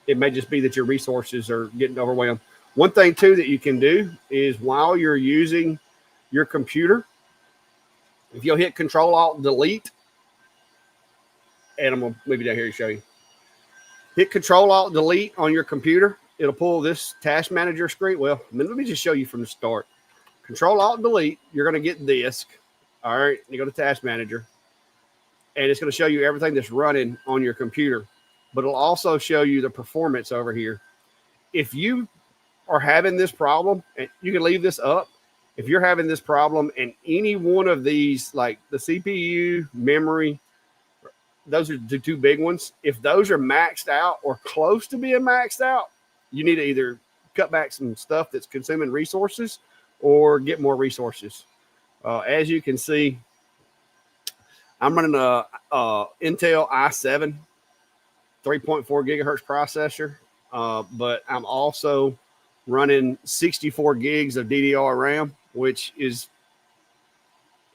it may just be that your resources are getting overwhelmed. One thing too that you can do is while you're using your computer, if you'll hit Control-Alt-Delete, and I'm going to move you down here to show you. Hit Control-Alt-Delete on your computer. It'll pull this task manager screen. Well, let me just show you from the start. Control-Alt-Delete, you're going to get disk. All right, you go to task manager, and it's going to show you everything that's running on your computer. But it'll also show you the performance over here. If you are having this problem, and you can leave this up. If you're having this problem and any one of these, like the CPU, memory, those are the two big ones. If those are maxed out or close to being maxed out, you need to either cut back some stuff that's consuming resources or get more resources. As you can see, I'm running a Intel i7 3.4 gigahertz processor, but I'm also running 64 gigs of DDR RAM, which is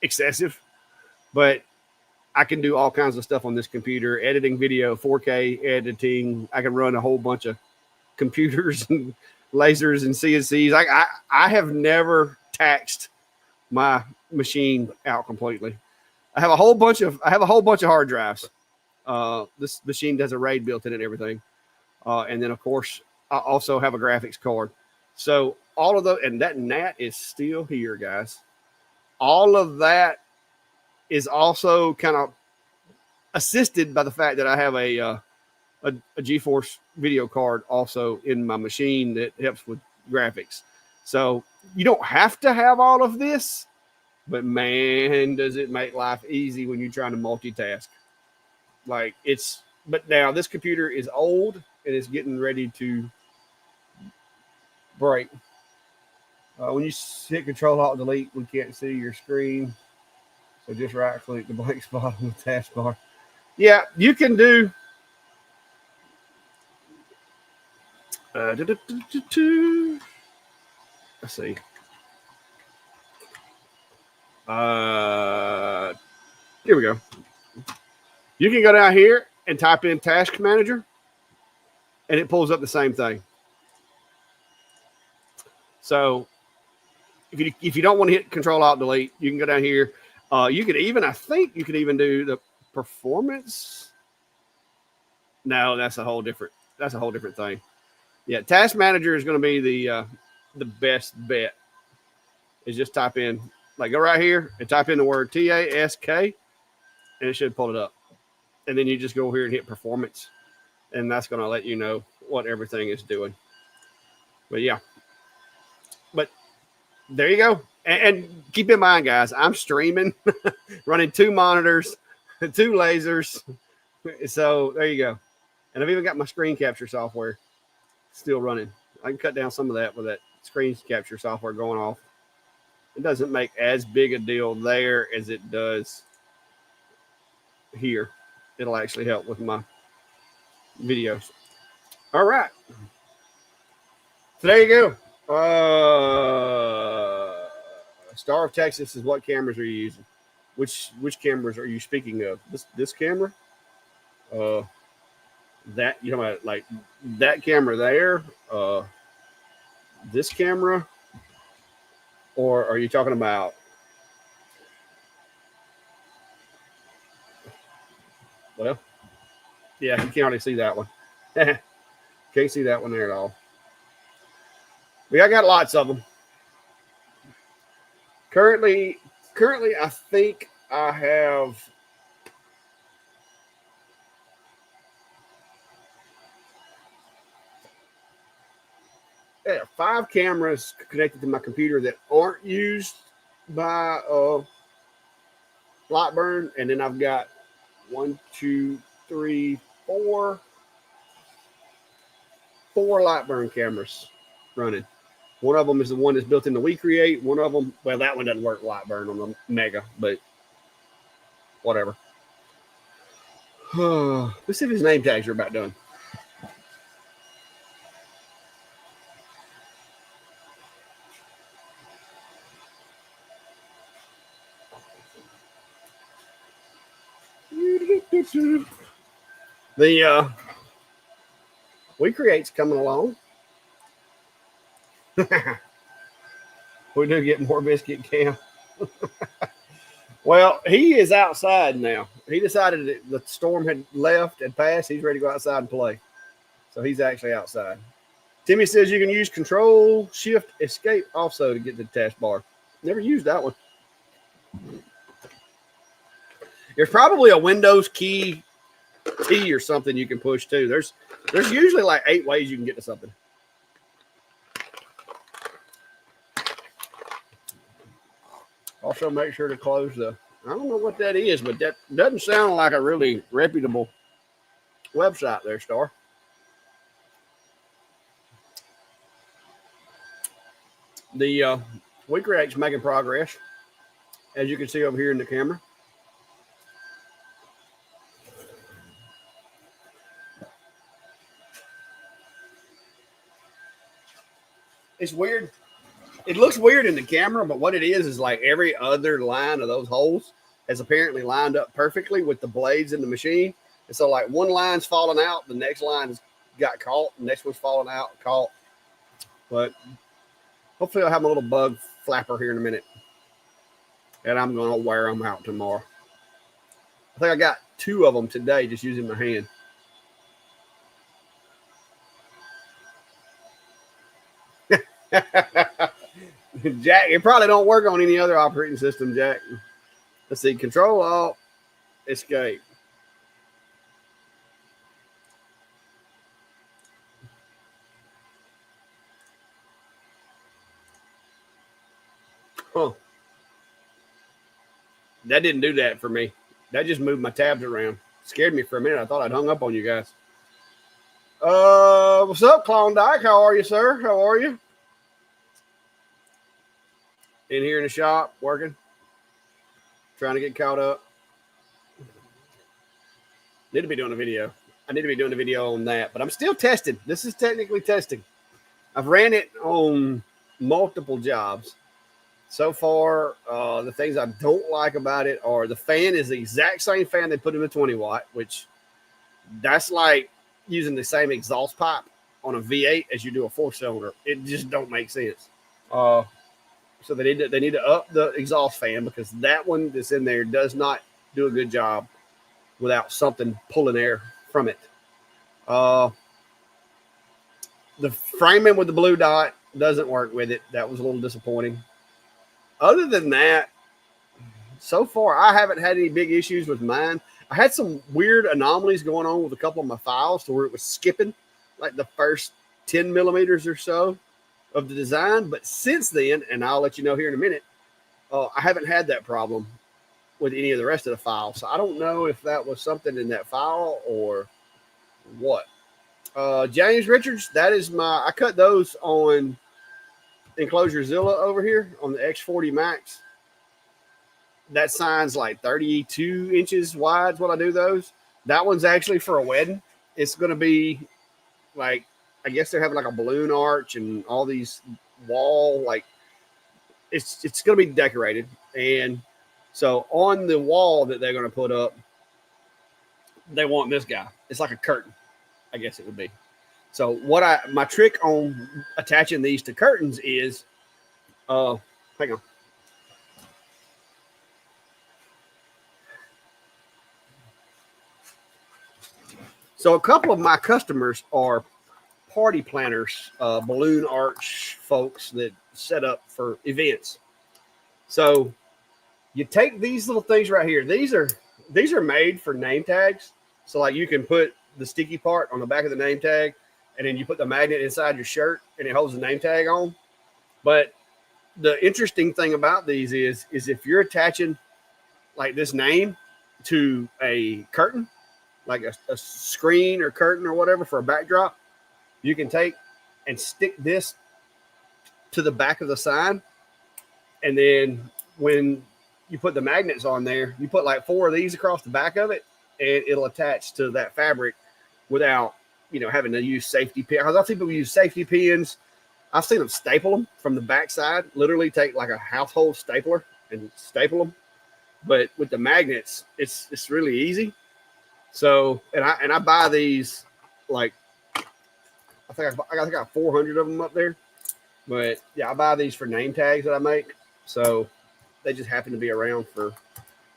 excessive, but I can do all kinds of stuff on this computer, editing video, 4K editing. I can run a whole bunch of computers and lasers and CNCs. I have never taxed my machine out completely. I have a whole bunch of hard drives. This machine has a RAID built in it and everything. And then of course I also have a graphics card. So all of those, and that NAT is still here, guys. All of that is also kind of assisted by the fact that I have a GeForce video card also in my machine that helps with graphics. So you don't have to have all of this, But man, does it make life easy when you're trying to multitask. Like but now this computer is old and it's getting ready to break. When you hit Control Alt Delete, we can't see your screen. So just right click the blank spot on the taskbar. Yeah, you can do. Let's see. Here we go. You can go down here and type in Task Manager, and it pulls up the same thing. So if you don't want to hit Control Alt Delete, you can go down here. You could even, I think, you could even do the performance. No, that's a whole different thing. Yeah, Task Manager is going to be the best bet. Is just type in, like, go right here and type in the word TASK, and it should pull it up. And then you just go here and hit performance, and that's going to let you know what everything is doing. But yeah, but there you go. And keep in mind, guys, I'm streaming, running 2 monitors, 2 lasers. So there you go. And I've even got my screen capture software still running. I can cut down some of that with that screen capture software going off. It doesn't make as big a deal there as it does here. It'll actually help with my videos. All right. So there you go. Star of Texas is what cameras are you using? Which cameras are you speaking of? This camera? That, you know, like that camera there? This camera? Or are you talking about? Well, yeah, you can't hardly see that one. Can't see that one there at all. But I got lots of them. Currently, I think I have 5 cameras connected to my computer that aren't used by LightBurn, and then I've got 1, 2, 3, 4 LightBurn cameras running. One of them is the one that's built in the WeCreate. One of them, well, that one doesn't work LightBurn on the Mega, but whatever. Let's see if his name tags are about done. The WeCreate's coming along. We do get more biscuit cam. Well, he is outside now. He decided that the storm had left and passed. He's ready to go outside and play. So he's actually outside. Timmy says you can use Control Shift Escape also to get to the taskbar. Never used that one. There's probably a Windows key T or something you can push too. There's usually like 8 ways you can get to something. Also, make sure to close the. I don't know what that is, but that doesn't sound like a really reputable website there, Star. The WeCreate's making progress, as you can see over here in the camera. It's weird. It looks weird in the camera, but what it is like every other line of those holes has apparently lined up perfectly with the blades in the machine. And so, like, one line's falling out, the next line's got caught, the next one's falling out, caught. But hopefully I'll have a little bug flapper here in a minute. And I'm going to wear them out tomorrow. I think I got 2 of them today just using my hand. Jack, it probably don't work on any other operating system, Jack. Let's see, Control Alt Escape. Huh. That didn't do that for me. That just moved my tabs around. Scared me for a minute. I thought I'd hung up on you guys. What's up, Klondike? How are you, sir? How are you? In here in the shop, working, trying to get caught up. Need to be doing a video. I need to be doing a video on that, but I'm still testing. This is technically testing. I've ran it on multiple jobs. So far, the things I don't like about it are the fan is the exact same fan they put in the 20 watt, which that's like using the same exhaust pipe on a V8 as you do a 4-cylinder. It just don't make sense. So they need to up the exhaust fan because that one that's in there does not do a good job without something pulling air from it. The framing with the blue dot doesn't work with it. That was a little disappointing. Other than that, so far, I haven't had any big issues with mine. I had some weird anomalies going on with a couple of my files to where it was skipping like the first 10 millimeters or so of the design. But since then, and I'll let you know here in a minute, I haven't had that problem with any of the rest of the files. So I don't know if that was something in that file or what. James Richards, that is I cut those on EnclosureZilla over here on the X40 Max. That sign's like 32 inches wide is what I do those. That one's actually for a wedding. It's going to be like, I guess they're having like a balloon arch and all these wall, like it's going to be decorated. And so on the wall that they're going to put up, they want this guy. It's like a curtain, I guess it would be. So my trick on attaching these to curtains is, hang on. So a couple of my customers are party planners, balloon arch folks that set up for events. So you take these little things right here. These are made for name tags. So like you can put the sticky part on the back of the name tag, and then you put the magnet inside your shirt and it holds the name tag on. But the interesting thing about these is if you're attaching like this name to a curtain, like a screen or curtain or whatever for a backdrop, you can take and stick this to the back of the sign. And then when you put the magnets on there, you put like 4 of these across the back of it, and it'll attach to that fabric without, having to use safety pins. I've seen people use safety pins. I've seen them staple them from the backside, literally take like a household stapler and staple them. But with the magnets, it's really easy. So, and I buy these, like, I think I got 400 of them up there. But yeah, I buy these for name tags that I make. So they just happen to be around for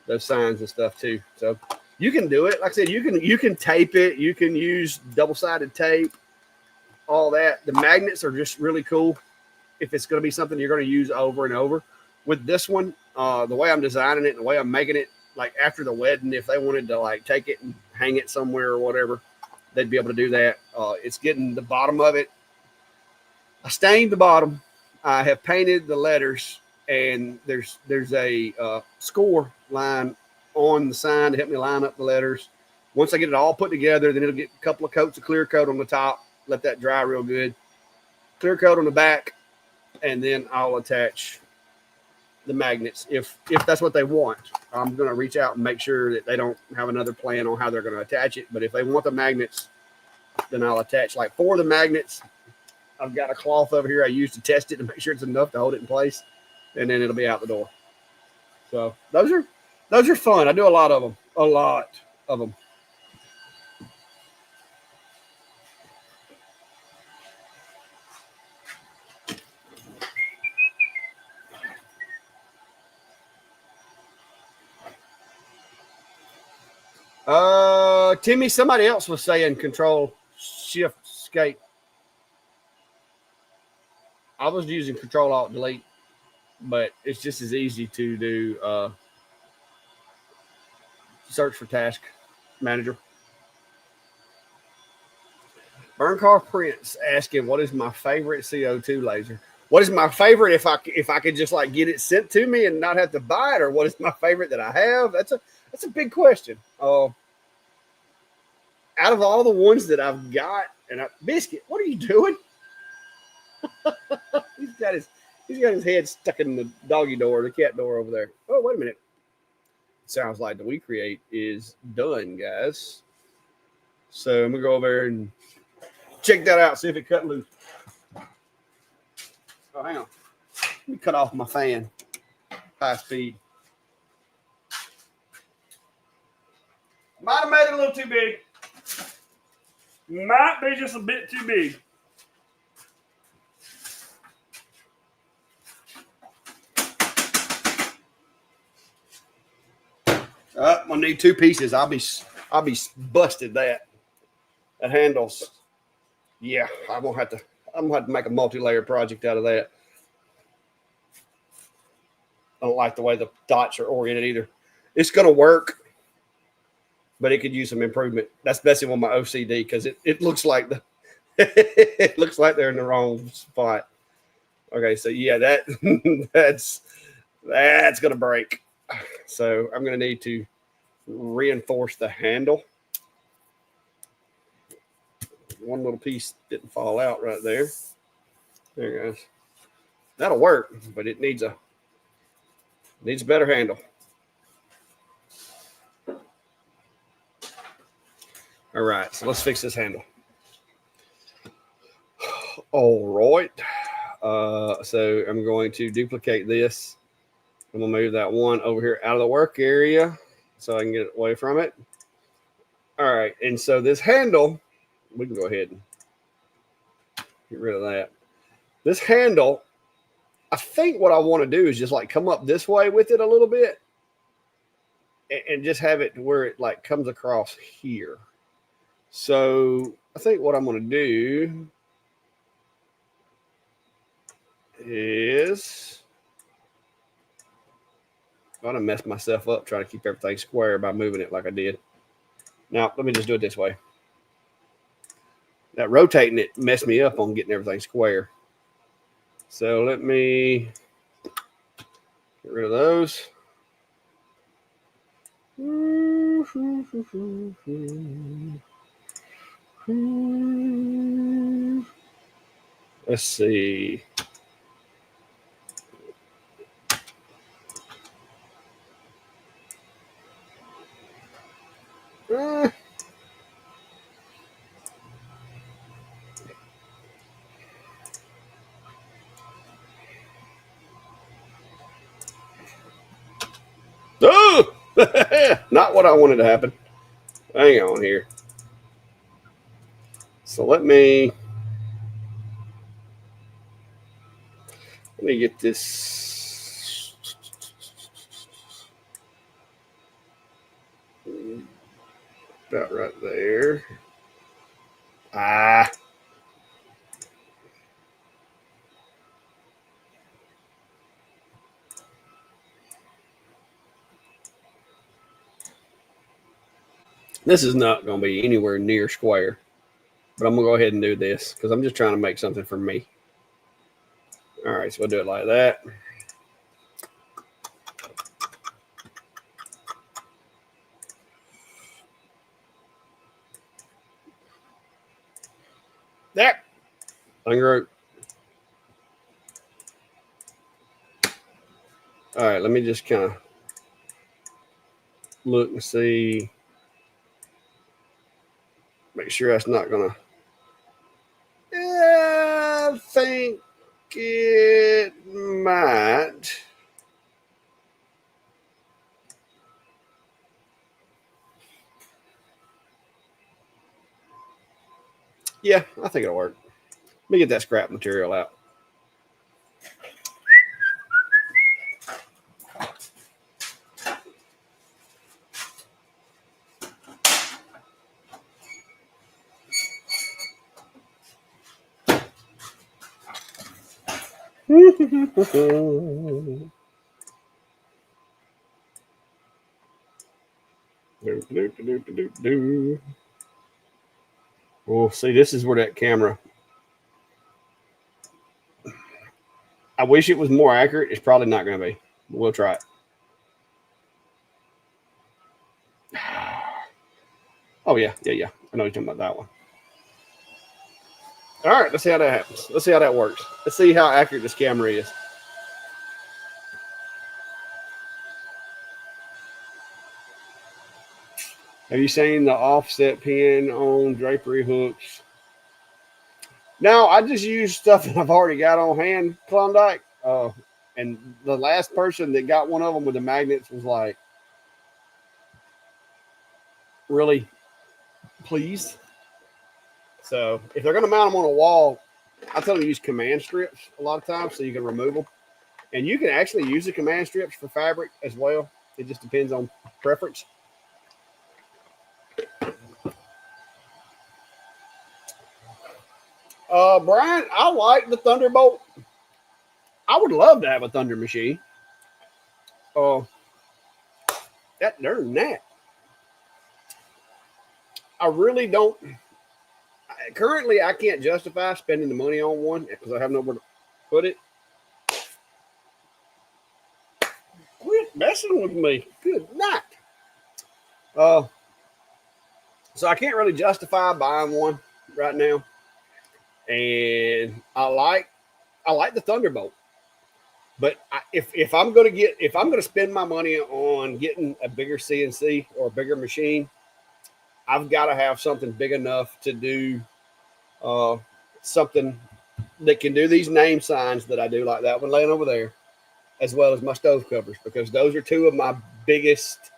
those signs and stuff too. So you can do it. Like I said, you can tape it. You can use double-sided tape, all that. The magnets are just really cool if it's going to be something you're going to use over and over. With this one, the way I'm designing it and the way I'm making it, like after the wedding, if they wanted to like take it and hang it somewhere or whatever, they'd be able to do that. It's getting the bottom of it. I stained the bottom. I have painted the letters, and there's a score line on the sign to help me line up the letters. Once I get it all put together, then it'll get a couple of coats of clear coat on the top, let that dry real good. Clear coat on the back, and then I'll attach the magnets if that's what they want. I'm going to reach out and make sure that they don't have another plan on how they're going to attach it. But if they want the magnets, then I'll attach like 4 of the magnets. I've got a cloth over here I use to test it to make sure it's enough to hold it in place, and then it'll be out the door. So those are fun. I do a lot of them. Timmy, somebody else was saying Control Shift Escape. I was using Control Alt Delete, but it's just as easy to do search for Task Manager. Burn Car Prince asking, what is my favorite CO2 laser? What is my favorite if I could just like get it sent to me and not have to buy it, or what is my favorite that I have? That's a big question. Out of all the ones that I've got, Biscuit, what are you doing? he's got his head stuck in the doggy door, the cat door over there. Oh, wait a minute. Sounds like the We Create is done, guys. So I'm gonna go over there and check that out, see if it cut loose. Oh, hang on. Let me cut off my fan. High speed. Might have made it a little too big. Might be just a bit too big. I need two pieces. I'll be busted that handles. Yeah, I'm gonna have to make a multi-layer project out of that. I don't like the way the dots are oriented either. It's gonna work, but it could use some improvement. That's basically on my OCD because it looks like it looks like they're in the wrong spot. Okay, so yeah, that's gonna break. So I'm gonna need to reinforce the handle. One little piece didn't fall out right there. There it goes. That'll work, but it needs a better handle. All right, so let's fix this handle. All right. So I'm going to duplicate this. I'm gonna move that one over here out of the work area so I can get away from it. All right, and so this handle, we can go ahead and get rid of that. This handle, I think what I want to do is just like come up this way with it a little bit and just have it to where it like comes across here. So I think what I'm going to do is I'm going to mess myself up trying to keep everything square by moving it like I did. Now, let me just do it this way. That rotating it messed me up on getting everything square. So let me get rid of those. Let's see. Oh! Not what I wanted to happen. Hang on here. So let me get this about right there. This is not going to be anywhere near square, but I'm going to go ahead and do this because I'm just trying to make something for me. All right, so we'll do it like that. That ungroup. All right, let me just kind of look and see. Make sure that's not going to. Yeah, I think it might. Yeah, I think it'll work. Let me get that scrap material out. Well, see, this is where that camera wish it was more accurate. It's probably not going to be. We'll try it. Oh, yeah. I know you're talking about that one. All right, let's see how that happens. Let's see how that works. Let's see how accurate this camera is. Have you seen the offset pin on drapery hooks? No, I just use stuff that I've already got on hand, Klondike. And the last person that got one of them with the magnets was like really pleased. So if they're going to mount them on a wall, I tell them to use command strips a lot of times so you can remove them. And you can actually use the command strips for fabric as well. It just depends on preference. Brian, I like the Thunderbolt. I would love to have a Thunder machine. Other than that, I really don't. Currently, I can't justify spending the money on one because I have nowhere to put it. Quit messing with me. Good night. So I can't really justify buying one right now. And I like the Thunderbolt. But if I'm going to spend my money on getting a bigger CNC or a bigger machine, I've got to have something big enough to do something that can do these name signs that I do, like that one laying over there, as well as my stove covers, because those are two of my biggest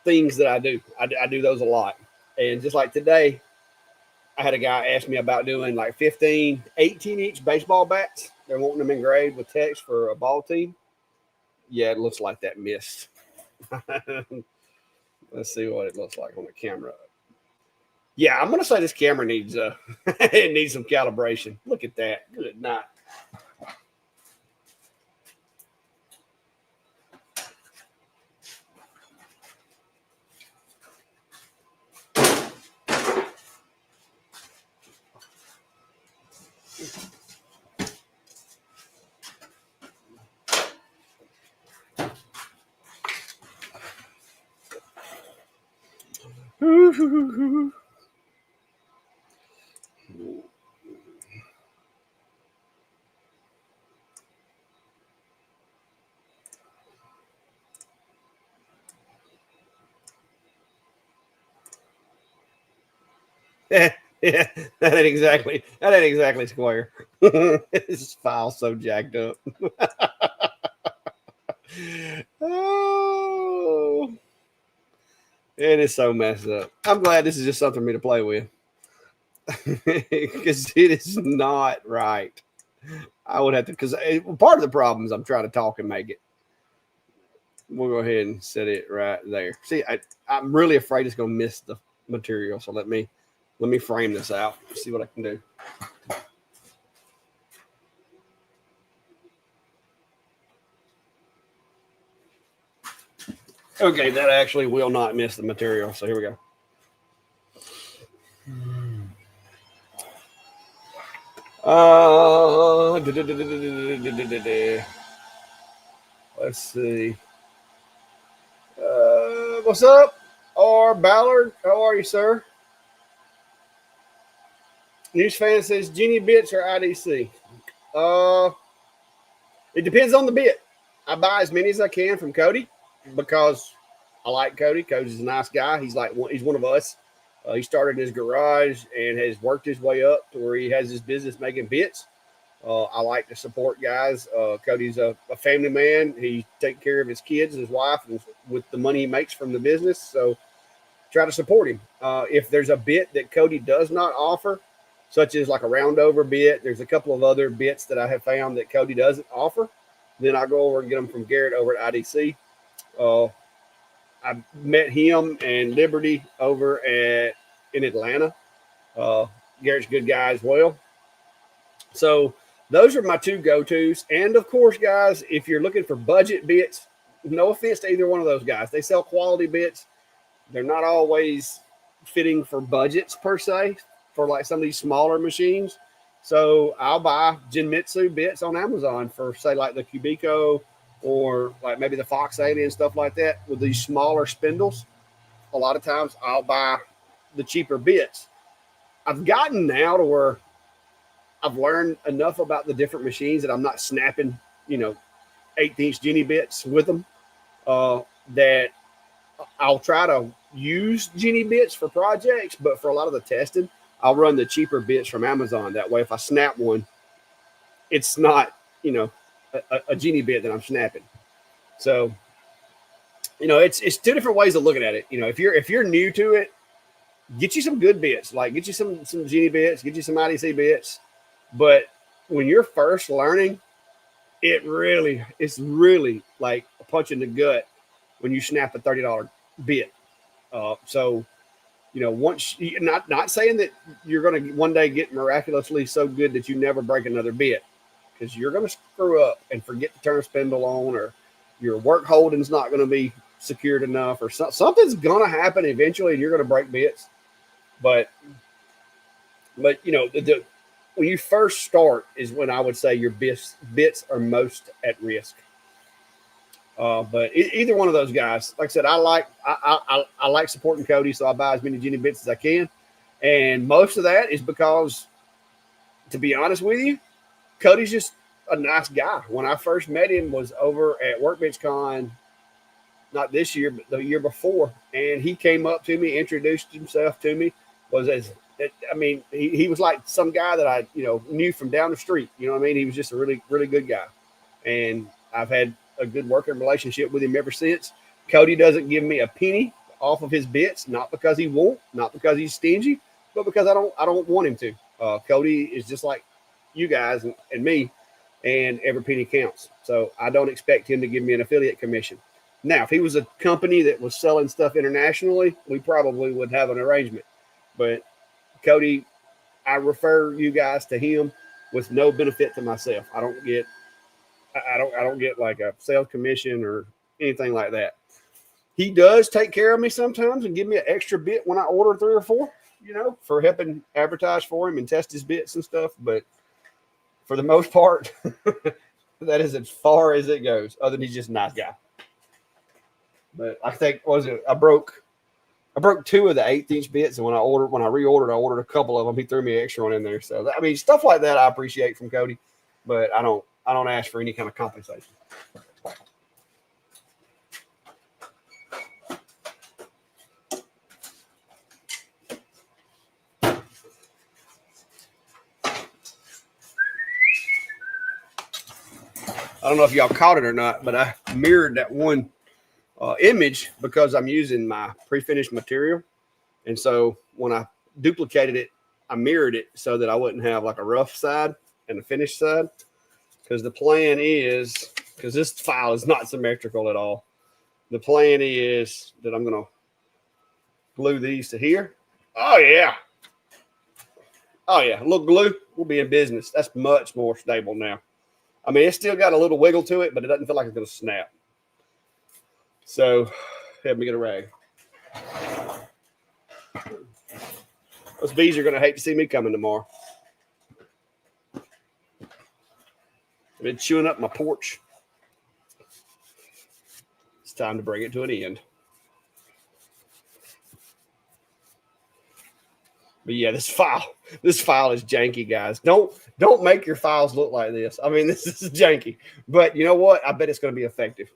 things that I do. I do those a lot. And just like today, I had a guy ask me about doing like 15, 18-inch baseball bats. They're wanting them engraved with text for a ball team. Yeah, it looks like that missed. Let's see what it looks like on the camera. Yeah, I'm going to say this camera needs it needs some calibration. Look at that. Good night. Yeah, that ain't exactly square. This file's so jacked up. Oh, it is so messed up. I'm glad this is just something for me to play with, because it is not right. I would have to, because part of the problem is I'm trying to talk and make it. We'll go ahead and set it right there. See, I'm really afraid it's going to miss the material. So let me frame this out. See what I can do. Okay, that actually will not miss the material. So here we go. Let's see. What's up? R. Ballard, how are you, sir? News fan says Genie bits or IDC. It depends on the bit. I buy as many as I can from Cody because I like Cody. Cody's a nice guy. He's one of us. He started in his garage and has worked his way up to where he has his business making bits. I like to support guys. Cody's a family man. He takes care of his kids, his wife, and with the money he makes from the business. So try to support him. If there's a bit that Cody does not offer, such as like a roundover bit, there's a couple of other bits that I have found that Cody doesn't offer, then I go over and get them from Garrett over at IDC. I met him and Liberty over in Atlanta. Garrett's a good guy as well. So those are my two go-tos. And of course, guys, if you're looking for budget bits, no offense to either one of those guys, they sell quality bits. They're not always fitting for budgets per se, for like some of these smaller machines. So I'll buy Genmitsu bits on Amazon for say like the Cubico or like maybe the Fox 80 and stuff like that with these smaller spindles. A lot of times I'll buy the cheaper bits. I've gotten now to where I've learned enough about the different machines that I'm not snapping, 1/8 Genie bits with them. That I'll try to use Genie bits for projects, but for a lot of the testing, I'll run the cheaper bits from Amazon. That way, if I snap one, it's not, a Genie bit that I'm snapping. So, it's two different ways of looking at it. If you're new to it, get you some good bits, like get you some Genie bits, get you some IDC bits. But when you're first learning, it's really like a punch in the gut when you snap a $30 bit. So once not saying that you're going to one day get miraculously so good that you never break another bit, because you're going to screw up and forget to turn a spindle on, or your work holding's not going to be secured enough, or something's going to happen eventually, and you're going to break bits. But when you first start is when I would say your bits are most at risk. But either one of those guys, like I said, I like supporting Cody, so I buy as many Genie bits as I can, and most of that is because, to be honest with you, Cody's just a nice guy. When I first met him was over at Workbench Con, not this year, but the year before, and he came up to me, introduced himself to me. He was like some guy that I knew from down the street. You know what I mean? He was just a really, really good guy, and I've had a good working relationship with him ever since. Cody doesn't give me a penny off of his bits, not because he won't, not because he's stingy, but because I don't want him to. Cody is just like you guys and me, and every penny counts. So I don't expect him to give me an affiliate commission. Now, if he was a company that was selling stuff internationally, we probably would have an arrangement. But Cody, I refer you guys to him with no benefit to myself. I don't get like a sales commission or anything like that. He does take care of me sometimes and give me an extra bit when I order 3 or 4, for helping advertise for him and test his bits and stuff. But for the most part, that is as far as it goes. Other than he's just a nice guy. But I think I broke 2 of the 1/8 bits, and when I reordered, I ordered a couple of them. He threw me an extra one in there. So stuff like that I appreciate from Cody, but I don't ask for any kind of compensation. I don't know if y'all caught it or not, but I mirrored that one image because I'm using my pre-finished material. And so when I duplicated it, I mirrored it so that I wouldn't have like a rough side and a finished side. Because the plan is, because this file is not symmetrical at all, the plan is that I'm going to glue these to here. Oh, yeah. Oh, yeah. A little glue, we'll be in business. That's much more stable now. I mean, it's still got a little wiggle to it, but it doesn't feel like it's going to snap. So, let me get a rag. Those bees are going to hate to see me coming tomorrow. I've been chewing up my porch. It's time to bring it to an end. But yeah, this file is janky, guys. Don't make your files look like this. I mean, this is janky. But you know what? I bet it's going to be effective.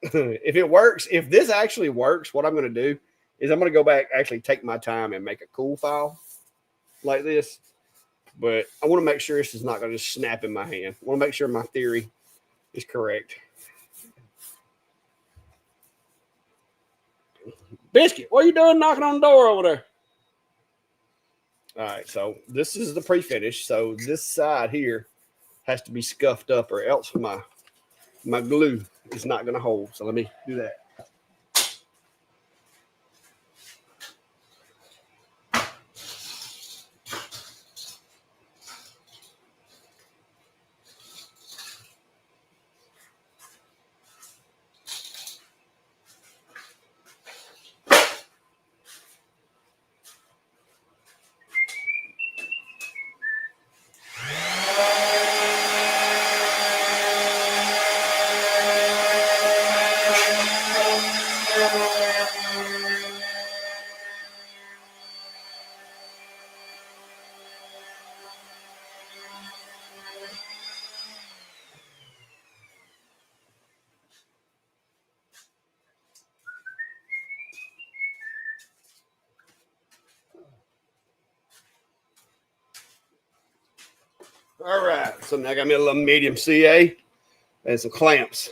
If it works, if this actually works, what I'm going to do is I'm going to go back, actually take my time and make a cool file like this. But I want to make sure this is not going to just snap in my hand. I want to make sure my theory is correct. Biscuit, what are you doing knocking on the door over there? All right, so this is the pre-finish. So this side here has to be scuffed up, or else my glue is not going to hold. So let me do that. All right, so now I got me a little medium CA and some clamps.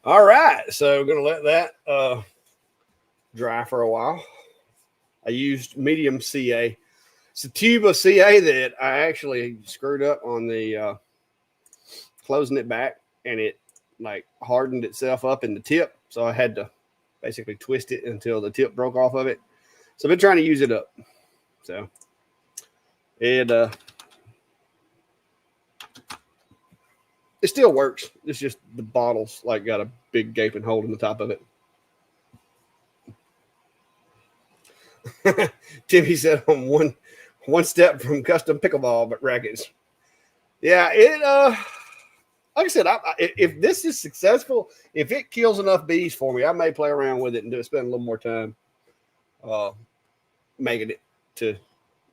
All right, so we're gonna let that dry for a while. I used medium CA. It's a tube of CA that I actually screwed up on the closing it back, and it like hardened itself up in the tip, so I had to basically twist it until the tip broke off of it. So I've been trying to use it up. So it still works. It's just the bottle's like got a big gaping hole in the top of it. Timmy said on one step from custom pickleball but rackets. Yeah, it like I said, if this is successful, if it kills enough bees for me, I may play around with it and spend a little more time making it to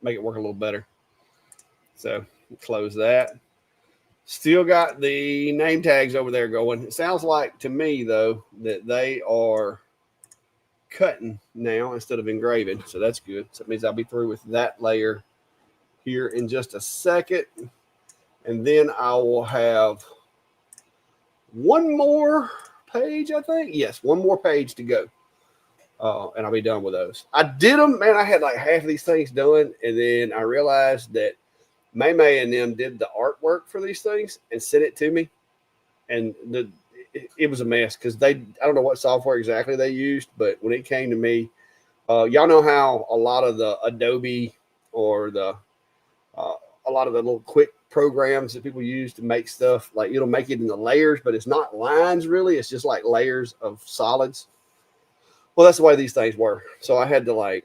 make it work a little better. So close that. Still got the name tags over there going. It sounds like to me though that they are cutting now instead of engraving, so that's good. So it means I'll be through with that layer here in just a second, and then I will have one more page, I think. Yes, one more page to go, and I'll be done with those. I did them, man. I had like half of these things done, and then I realized that May and them did the artwork for these things and sent it to me, and it was a mess because I don't know what software exactly they used, but when it came to me, y'all know how a lot of the Adobe or a lot of the little quick programs that people use to make stuff, like it'll make it in the layers, but it's not lines really. It's just like layers of solids. Well, that's the way these things were. So I had to like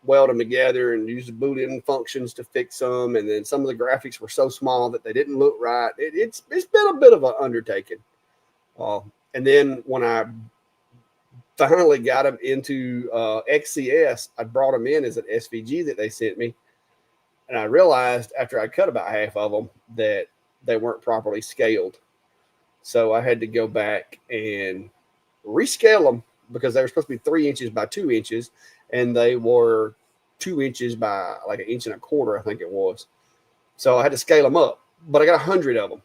weld them together and use the Boolean functions to fix them. And then some of the graphics were so small that they didn't look right. It's been a bit of an undertaking. And then when I finally got them into XCS, I brought them in as an SVG that they sent me. And I realized after I cut about half of them that they weren't properly scaled. So I had to go back and rescale them because they were supposed to be 3 inches by 2 inches. And they were 2 inches by like 1.25 inches, I think it was. So I had to scale them up. But I got 100 of them,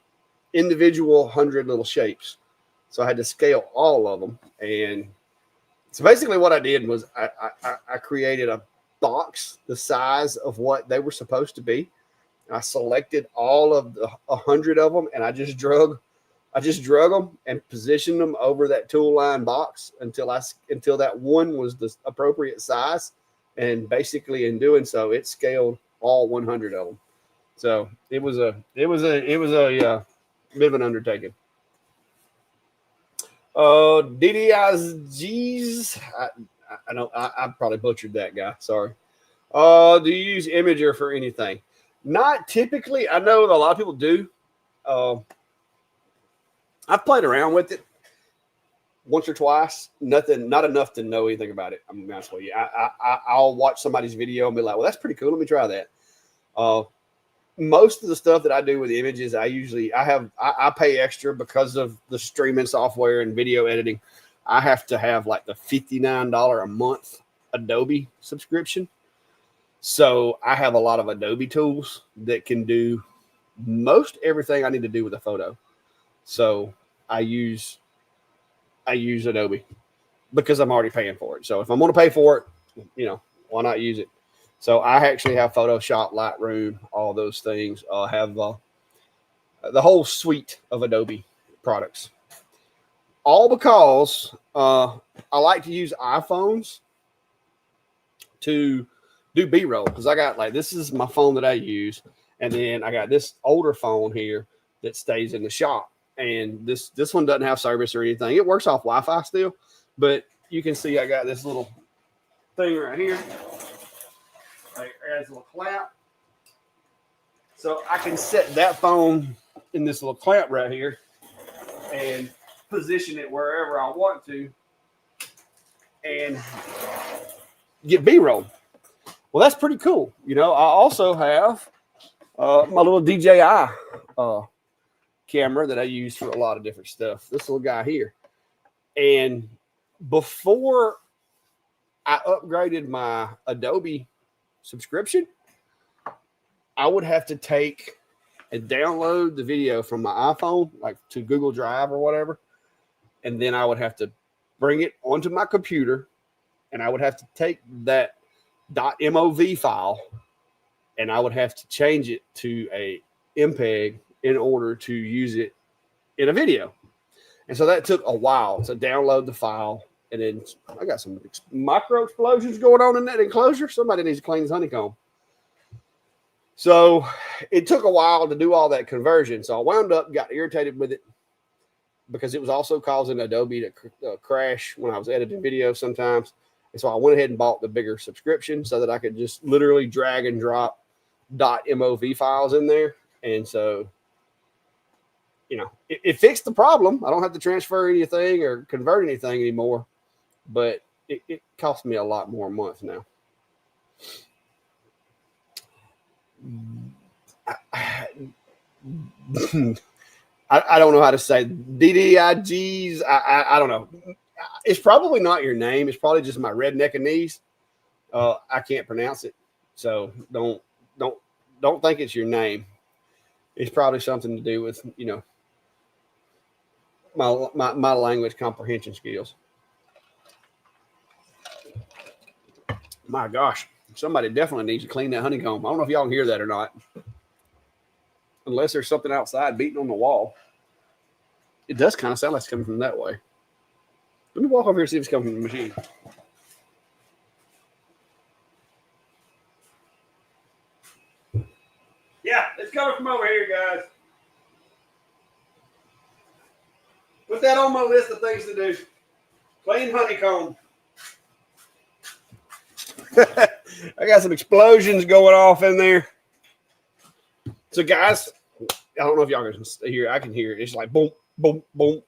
individual 100 little shapes. So I had to scale all of them. And so basically what I did was I created a box the size of what they were supposed to be. I selected all of the 100 of them, and I just drug them and positioned them over that tool line box until that one was the appropriate size. And basically, in doing so, it scaled all 100 of them. So it was a bit of an undertaking. DDIGs. I know I probably butchered that guy. Sorry. Do you use Imager for anything? Not typically. I know that a lot of people do. I've played around with it once or twice. Not enough to know anything about it. I'm gonna be honest with you. I'll watch somebody's video and be like, "Well, that's pretty cool. Let me try that." Most of the stuff that I do with images, I pay extra because of the streaming software and video editing. I have to have like the $59 a month Adobe subscription. So I have a lot of Adobe tools that can do most everything I need to do with a photo. So I use Adobe because I'm already paying for it. So if I'm going to pay for it, why not use it? So I actually have Photoshop, Lightroom, all those things. I have the whole suite of Adobe products. All because I like to use iPhones to do B-roll, because I got this is my phone that I use, and then I got this older phone here that stays in the shop, and this one doesn't have service or anything. It works off Wi-Fi still, but you can see I got this little thing right here. It adds a little clamp, so I can set that phone in this little clamp right here and position it wherever I want to and get B-roll. Well, that's pretty cool. I also have my little DJI camera that I use for a lot of different stuff. This little guy here. And before I upgraded my Adobe subscription, I would have to take and download the video from my iPhone, like to Google Drive or whatever. And then I would have to bring it onto my computer, and I would have to take that .mov file, and I would have to change it to a MPEG in order to use it in a video. And so that took a while to download the file. And then I got some micro explosions going on in that enclosure. Somebody needs to clean his honeycomb. So it took a while to do all that conversion. So I wound up, got irritated with it because it was also causing Adobe to crash when I was editing videos sometimes. And so I went ahead and bought the bigger subscription so that I could just literally drag and drop .mov files in there. And so, it fixed the problem. I don't have to transfer anything or convert anything anymore, but it cost me a lot more a month now. I don't know how to say DDIGs. I don't know. It's probably not your name. It's probably just my redneckanese. I can't pronounce it, so don't think it's your name. It's probably something to do with my language comprehension skills. My gosh, somebody definitely needs to clean that honeycomb. I don't know if y'all can hear that or not, unless there's something outside beating on the wall. It does kind of sound like it's coming from that way. Let me walk over here and see if it's coming from the machine. Yeah, it's coming from over here, guys. Put that on my list of things to do. Clean honeycomb. I got some explosions going off in there. So, guys, I don't know if y'all can hear it. I can hear it. It's like boom, boom, boom.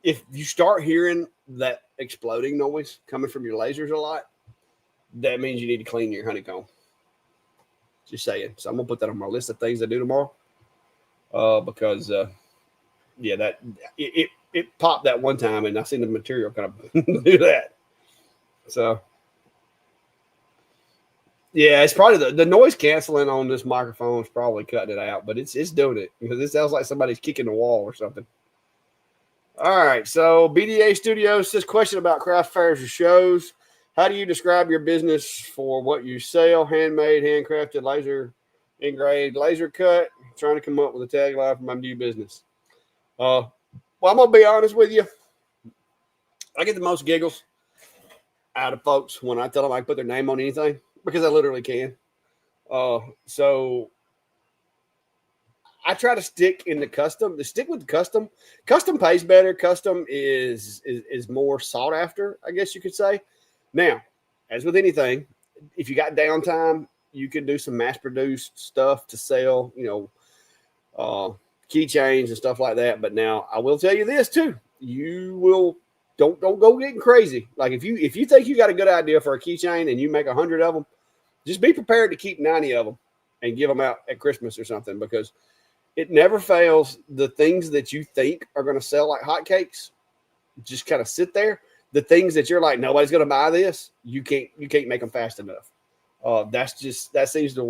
If you start hearing that exploding noise coming from your lasers a lot, that means you need to clean your honeycomb. Just saying. So I'm gonna put that on my list of things to do tomorrow. Because that it popped that one time, and I seen the material kind of do that. So yeah, it's probably the noise canceling on this microphone is probably cutting it out, but it's doing it because it sounds like somebody's kicking the wall or something. All right, so BDA Studios says question about craft fairs or shows. How do you describe your business for what you sell? Handmade, handcrafted, laser engraved, laser cut. Trying to come up with a tagline for my new business. Well, I'm gonna be honest with you. I get the most giggles out of folks when I tell them I can put their name on anything because I literally can. So I try to stick in the custom. To stick with the custom. Custom pays better. Custom is more sought after, I guess you could say. Now, as with anything, if you got downtime, you can do some mass produced stuff to sell. Keychains and stuff like that. But now I will tell you this too: you will don't go getting crazy. Like if you think you got a good idea for a keychain and you make 100 of them, just be prepared to keep 90 of them and give them out at Christmas or something, because it never fails. The things that you think are going to sell like hotcakes just kind of sit there. The things that you're like, nobody's going to buy this, you can't make them fast enough. That seems to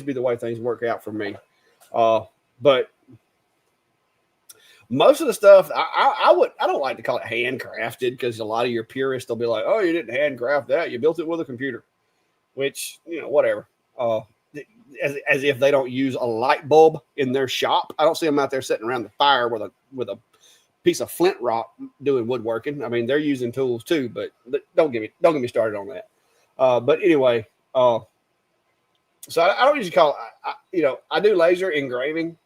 be the way things work out for me. But most of the stuff I don't like to call it handcrafted, because a lot of your purists will be like, oh, you didn't handcraft that, you built it with a computer, which, whatever. As if they don't use a light bulb in their shop. I don't see them out there sitting around the fire with a piece of flint rock doing woodworking. I mean, they're using tools too, but don't get me started on that. But anyway, so I don't usually call it, I do laser engraving.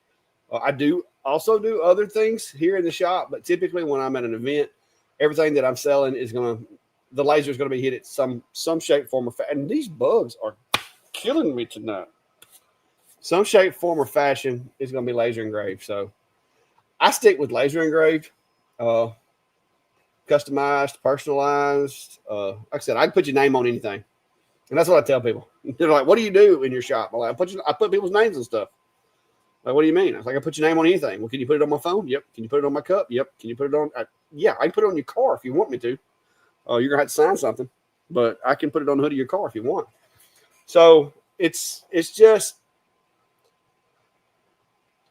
I do also do other things here in the shop, but typically when I'm at an event, everything that I'm selling the laser is going to be hit at some shape, form, or fashion. And these bugs are killing me tonight. Some shape, form, or fashion is going to be laser engraved. So I stick with laser engraved, customized, personalized. Like I said, I can put your name on anything. And that's what I tell people. They're like, what do you do in your shop? I'm like, I put people's names and stuff. Like, what do you mean? I was like, I put your name on anything. Well, can you put it on my phone? Yep. Can you put it on my cup? Yep. Can you put it on? Yeah, I can put it on your car if you want me to. You're going to have to sign something. But I can put it on the hood of your car if you want. So it's just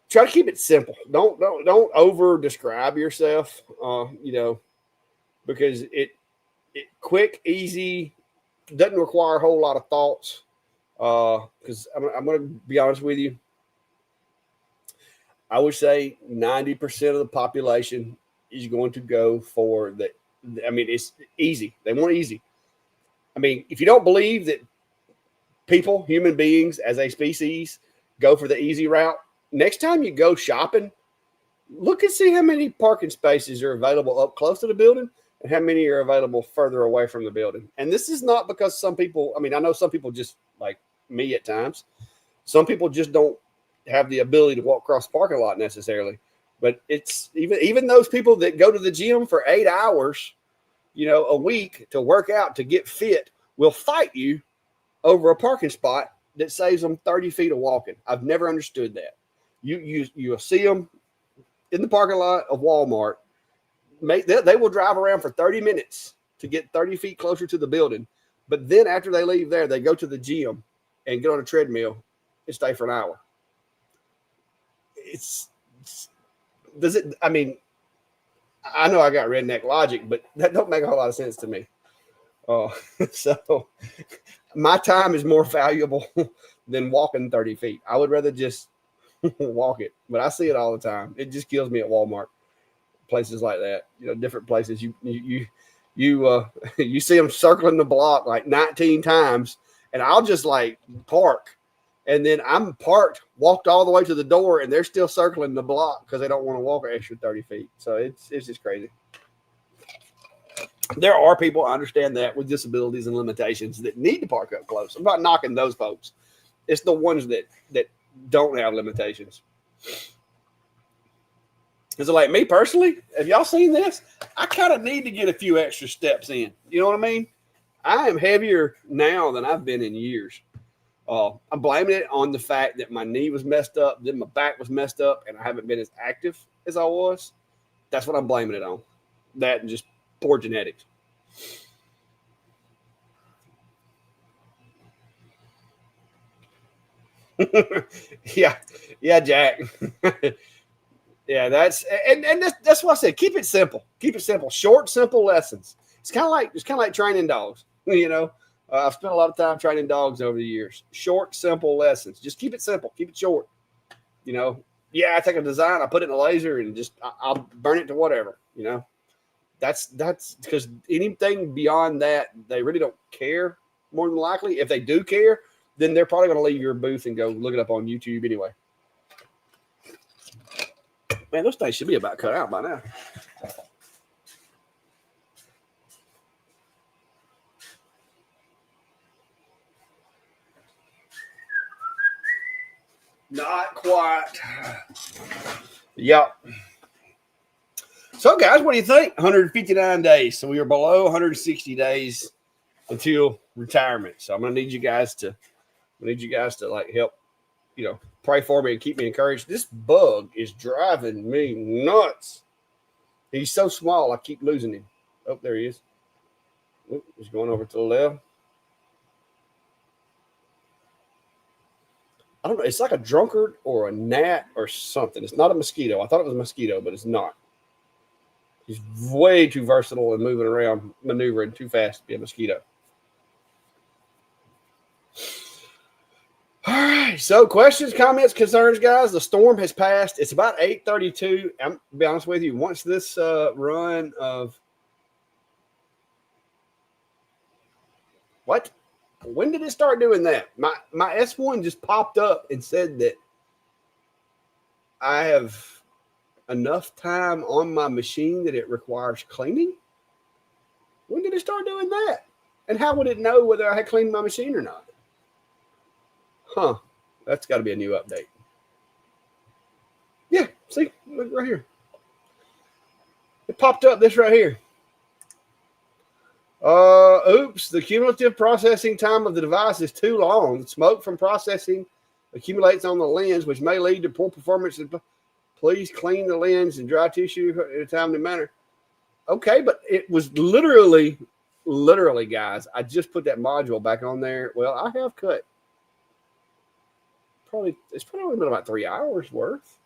try to keep it simple. Don't over describe yourself. Because it quick, easy, doesn't require a whole lot of thoughts. Because I'm going to be honest with you. I would say 90% of the population is going to go for the. I mean, it's easy. They want easy. I mean, if you don't believe that people, human beings as a species, go for the easy route, next time you go shopping, look and see how many parking spaces are available up close to the building and how many are available further away from the building. And this is not because some people, I mean, I know some people just like me at times, some people just don't have the ability to walk across the parking lot necessarily. But it's even those people that go to the gym for 8 hours, a week to work out, to get fit, will fight you over a parking spot that saves them 30 feet of walking. I've never understood that. You'll see them in the parking lot of Walmart. They will drive around for 30 minutes to get 30 feet closer to the building. But then after they leave there, they go to the gym and get on a treadmill and stay for an hour. I mean, I know I got redneck logic, but that don't make a whole lot of sense to me. So my time is more valuable than walking 30 feet. I would rather just walk it, but I see it all the time. It just kills me at Walmart, places like that, different places. You see them circling the block like 19 times, and I'll just like park. And then I'm parked, walked all the way to the door, and they're still circling the block because they don't want to walk an extra 30 feet. So it's just crazy. There are people, I understand that, with disabilities and limitations that need to park up close. I'm not knocking those folks. It's the ones that don't have limitations. Because like me personally, have y'all seen this? I kind of need to get a few extra steps in. You know what I mean? I am heavier now than I've been in years. I'm blaming it on the fact that my knee was messed up, then my back was messed up, and I haven't been as active as I was. That's what I'm blaming it on. That and just poor genetics. Yeah, Jack. Yeah, that's what I said. Keep it simple. Keep it simple. Short, simple lessons. It's kind of like training dogs. You know, I've spent a lot of time training dogs over the years. Short, simple lessons. Just keep it simple. Keep it short. You know, yeah, I take a design, I put it in a laser, and just I'll burn it to whatever. You know, that's because anything beyond that, they really don't care. More than likely, if they do care, then they're probably going to leave your booth and go look it up on YouTube anyway. Man, those things should be about cut out by now. Not quite. Yep. So, guys, what do you think? 159 days. So we are below 160 days until retirement. So I'm gonna need you guys to like help, pray for me and keep me encouraged. This bug is driving me nuts. He's so small, I keep losing him. Oh, there he is. Oh, he's going over to the left. I don't know. It's like a drunkard or a gnat or something. It's not a mosquito. I thought it was a mosquito, but it's not. He's way too versatile and moving around, maneuvering too fast to be a mosquito. All right. So, questions, comments, concerns, guys. The storm has passed. It's about 8:32. I'm to be honest with you. Once this run of what? When did it start doing that? My S1 just popped up and said that I have enough time on my machine that it requires cleaning. When did it start doing that? And how would it know whether I had cleaned my machine or not? Huh. That's got to be a new update. Yeah, see, look right here. It popped up this right here. Oops, the cumulative processing time of the device is too long. Smoke from processing accumulates on the lens, which may lead to poor performance. Please clean the lens and dry tissue in a timely manner. Okay, but it was literally, guys, I just put that module back on there. Well, I have cut. It's probably only been about 3 hours worth.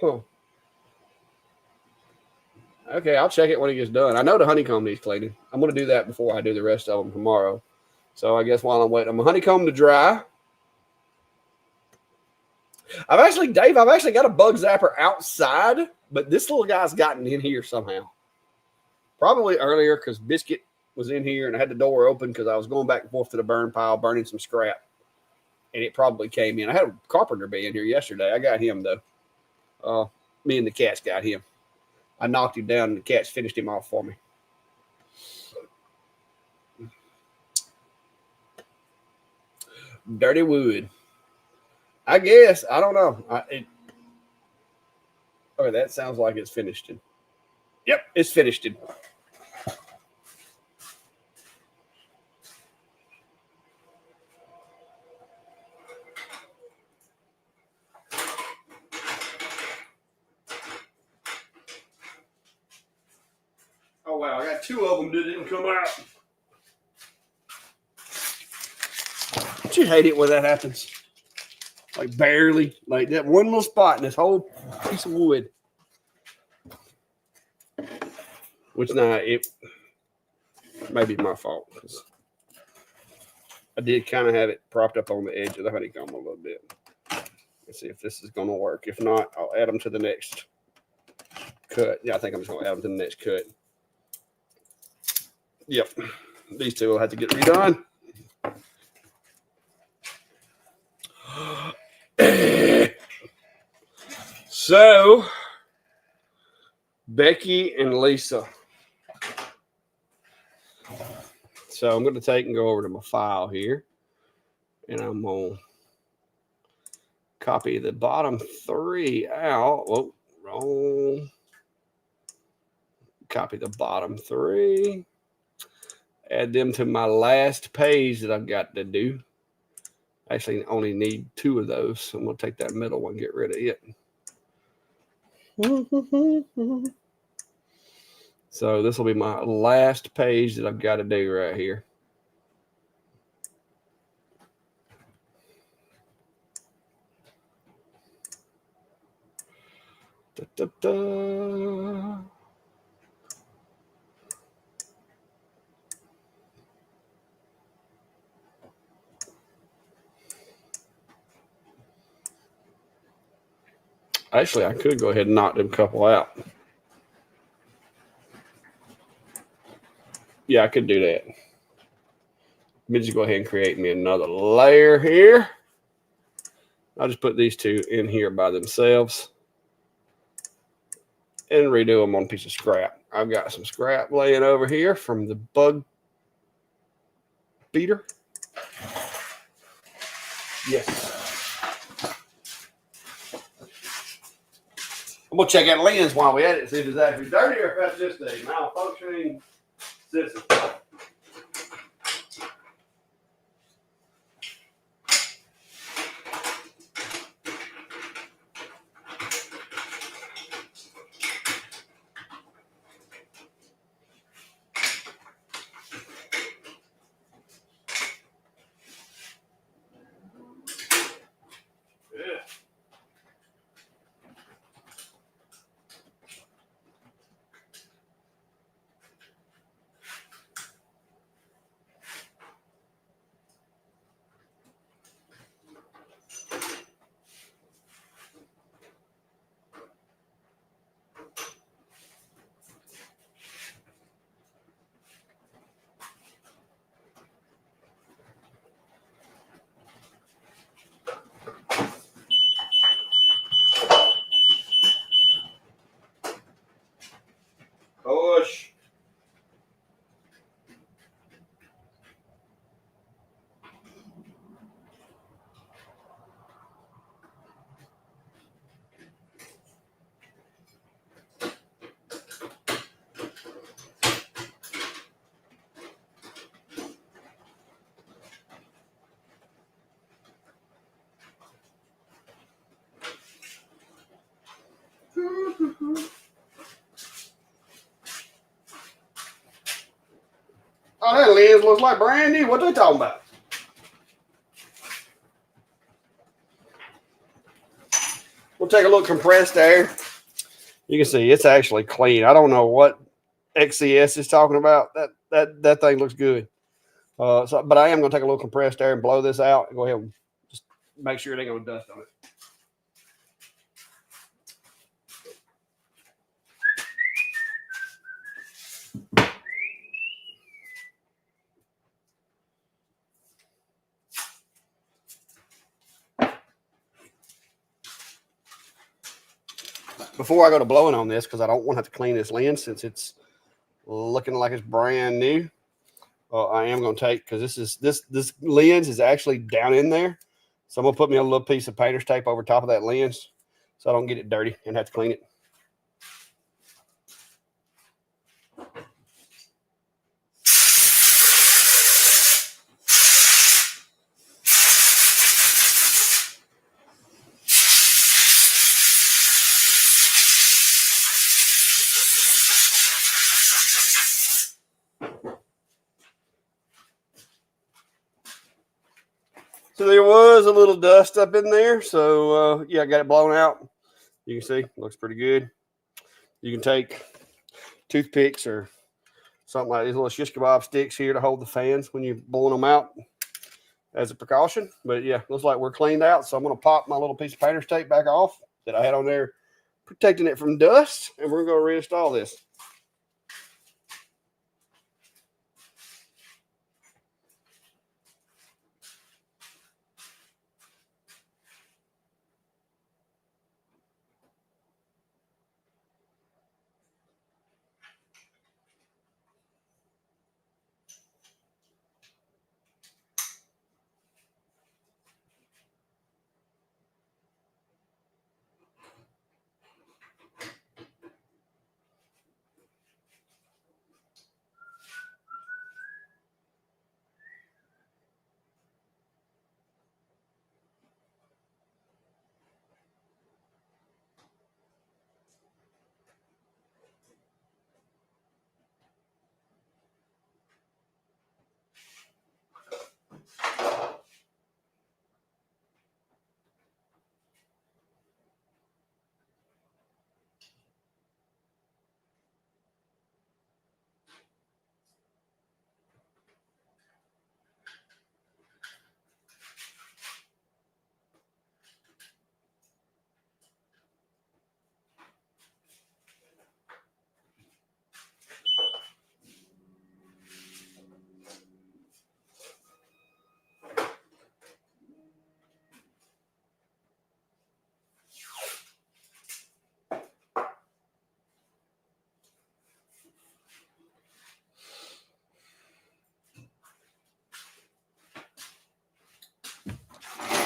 Huh. Okay, I'll check it when it gets done. I know the honeycomb needs cleaning. I'm going to do that before I do the rest of them tomorrow. So I guess while I'm waiting, I'm going to honeycomb to dry. I've actually got a bug zapper outside, but this little guy's gotten in here somehow. Probably earlier because Biscuit was in here and I had the door open because I was going back and forth to the burn pile, burning some scrap. And it probably came in. I had a carpenter be in here yesterday. I got him, though. Me and the cats got him. I knocked him down, and the cats finished him off for me. Dirty wood. I guess. I don't know. Okay, that sounds like it's finished. Yep, it's finished. Oh, wow. I got 2 of them that didn't come out. Don't you hate it when that happens? Like barely. Like that one little spot in this whole piece of wood. Which now it may be my fault. I did kind of have it propped up on the edge of the honeycomb a little bit. Let's see if this is going to work. If not, I'll add them to the next cut. Yeah, I think I'm just going to add them to the next cut. Yep. These 2 will have to get redone. So, Becky and Lisa. So I'm going to take and go over to my file here. And I'm going to copy the bottom 3 out. Whoa, wrong. Copy the bottom 3. Add them to my last page that I've got to do. Actually, only need 2 of those. So I'm going to take that middle one and get rid of it. So this will be my last page that I've got to do right here. Da, da, da. Actually, I could go ahead and knock them couple out. Yeah, I could do that. Let me just go ahead and create me another layer here. I'll just put these two in here by themselves and redo them on a piece of scrap. I've got some scrap laying over here from the bug beater. Yes. I'm going to check that lens while we at it and see if it's actually dirty or if that's just a malfunctioning system. Push. Oh, that lens looks like brand new. What they talking about? We'll take a look compressed air. You can see it's actually clean. I don't know what XCS is talking about. That thing looks good. But I am going to take a little compressed air and blow this out and go ahead and just make sure it ain't going to dust on it. Before I go to blowing on this, because I don't want to have to clean this lens since it's looking like it's brand new, I am going to take, because this lens is actually down in there. So I'm going to put me a little piece of painter's tape over top of that lens so I don't get it dirty and have to clean it. So there was a little dust up in there. So yeah, I got it blown out. You can see, looks pretty good. You can take toothpicks or something like these little shish kebab sticks here to hold the fans when you're blowing them out as a precaution. But yeah, looks like we're cleaned out. So I'm going to pop my little piece of painter's tape back off that I had on there, protecting it from dust. And we're going to reinstall this.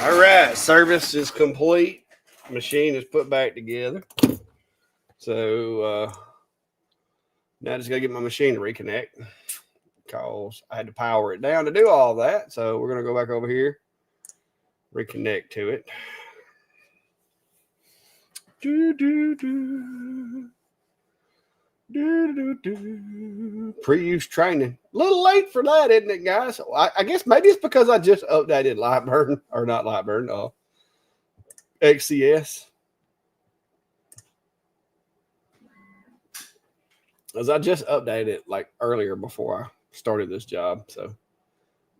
All right, service is complete. Machine is put back together. So now I just gotta get my machine to reconnect because I had to power it down to do all that. So we're gonna go back over here, reconnect to it. Pre-use training. A little late for that, isn't it, guys? I guess maybe it's because I just updated LightBurn, or not LightBurn, XCS. As I just updated it like earlier before I started this job. So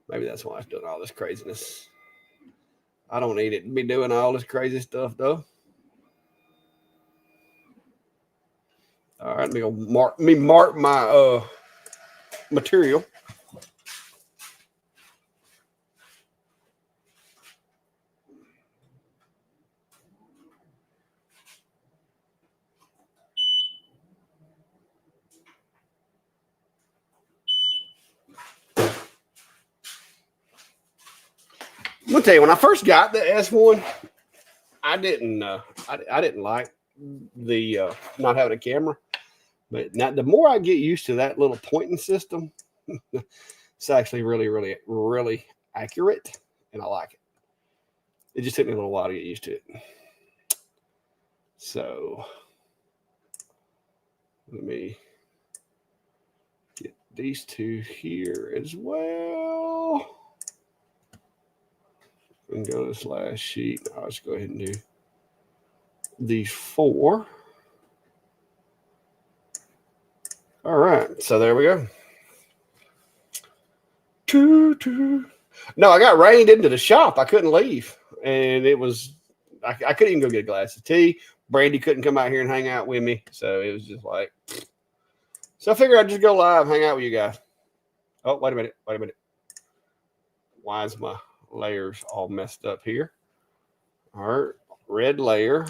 maybe that's why it's doing all this craziness. I don't need it to be doing all this crazy stuff, though. All right, let me mark my material. I'm gonna tell you, when I first got the S1, I didn't like the not having a camera. But now, the more I get used to that little pointing system, it's actually really, really, really accurate, and I like it. It just took me a little while to get used to it. So let me get these two here as well. We can go to this last sheet. I'll just go ahead and do these 4. All right, so there we go. No, I got rained into the shop. I couldn't leave, and it was I couldn't even go get a glass of tea. Brandy couldn't come out here and hang out with me, so it was just like. So I figured I'd just go live, hang out with you guys. Oh, wait a minute. Why is my layers all messed up here? All right, red layer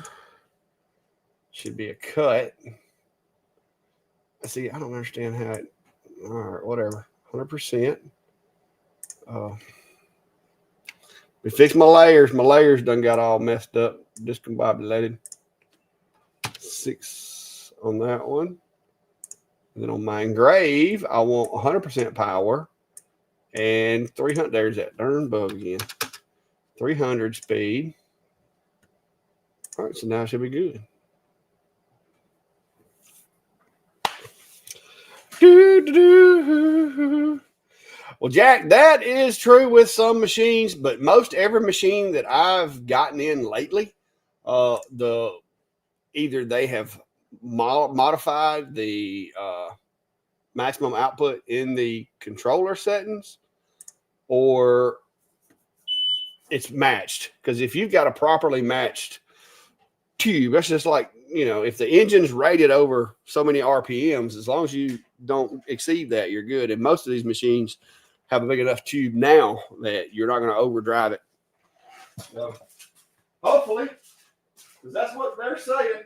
should be a cut. See, I don't understand how it. All right, whatever. 100%. We fixed my layers. My layers done got all messed up, discombobulated. 6 on that one. And then on my engrave, I want 100% power and 300. There's that darn bug again. 300 speed. All right, so now it should be good. Well, Jack, that is true with some machines, but most every machine that I've gotten in lately, either they have modified the maximum output in the controller settings, or it's matched. Because if you've got a properly matched tube, that's just like, if the engine's rated over so many RPMs, as long as you don't exceed that, you're good. And most of these machines have a big enough tube now that you're not going to overdrive it. So, hopefully, because that's what they're saying.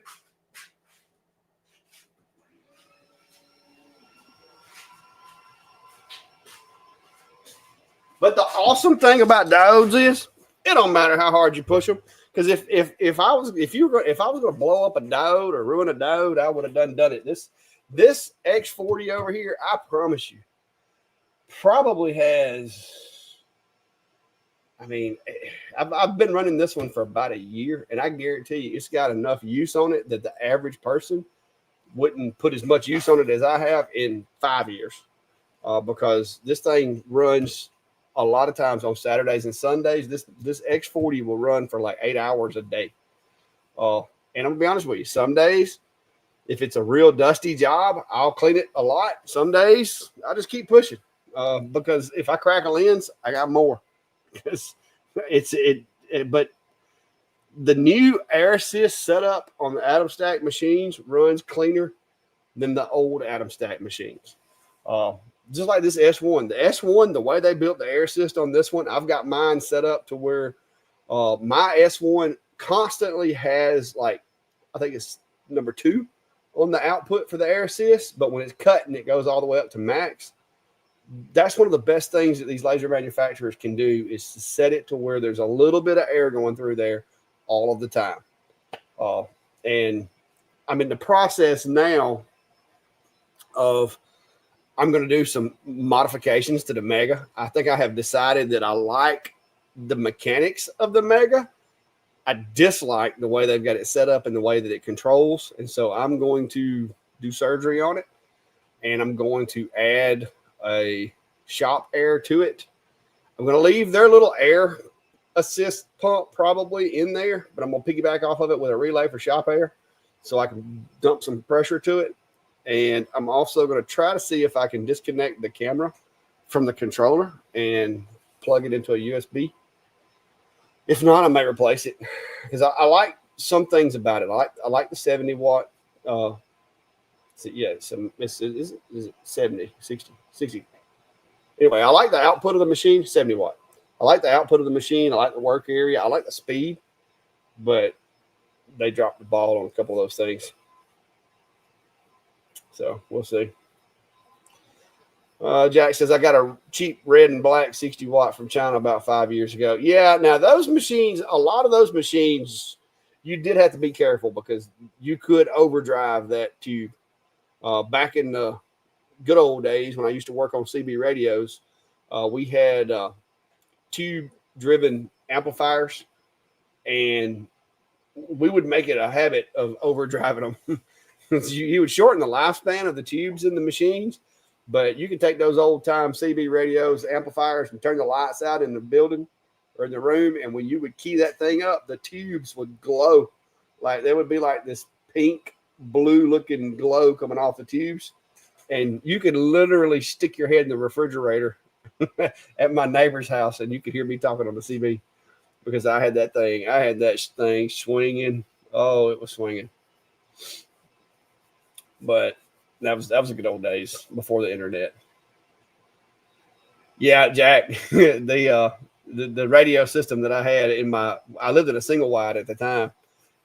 But the awesome thing about diodes is it don't matter how hard you push them. Because if I was going to blow up a diode or ruin a diode, I would have done it. This X40 over here, I promise you, probably has. I mean, I've been running this one for about a year, and I guarantee you, it's got enough use on it that the average person wouldn't put as much use on it as I have in 5 years, because this thing runs a lot of times on Saturdays and Sundays. This X40 will run for like 8 hours a day. And I'm gonna be honest with you, some days, if it's a real dusty job, I'll clean it a lot. Some days I just keep pushing, because if I crack a lens, I got more. Because but the new air assist setup on the Atom Stack machines runs cleaner than the old Atom Stack machines. Just like this S1. The S1, the way they built the air assist on this one, I've got mine set up to where my S1 constantly has, like, I think it's number 2 on the output for the air assist, but when it's cutting, it goes all the way up to max. that's one of the best things that these laser manufacturers can do is to set it to where there's a little bit of air going through there all of the time. And I'm in the process now of I'm going to do some modifications to the Mega. I think I have decided that I like the mechanics of the Mega. I dislike the way they've got it set up and the way that it controls. And so I'm going to do surgery on it, and I'm going to add a shop air to it. I'm going to leave their little air assist pump probably in there, but I'm going to piggyback off of it with a relay for shop air so I can dump some pressure to it. And I'm also going to try to see if I can disconnect the camera from the controller and plug it into a USB. If not, I may replace it because I like some things about it. I like the 70 watt. Is it 70, 60? Anyway, I like the output of the machine, 70 watt. I like the output of the machine. I like the work area. I like the speed, but they dropped the ball on a couple of those things. So we'll see. Jack says, I got a cheap red and black 60 watt from China about 5 years ago. Yeah, now those machines, a lot of those machines, you did have to be careful because you could overdrive that tube. Back in the good old days when I used to work on CB radios, we had tube-driven amplifiers, and we would make it a habit of overdriving them. You would shorten the lifespan of the tubes in the machines, but you can take those old-time CB radios, amplifiers, and turn the lights out in the building or in the room, and when you would key that thing up, the tubes would glow. Like there would be like this pink, blue-looking glow coming off the tubes, and you could literally stick your head in the refrigerator at my neighbor's house, and you could hear me talking on the CB because I had that thing swinging. Oh, it was swinging. But that was the good old days before the internet. Yeah, Jack, the radio system that I had I lived in a single wide at the time,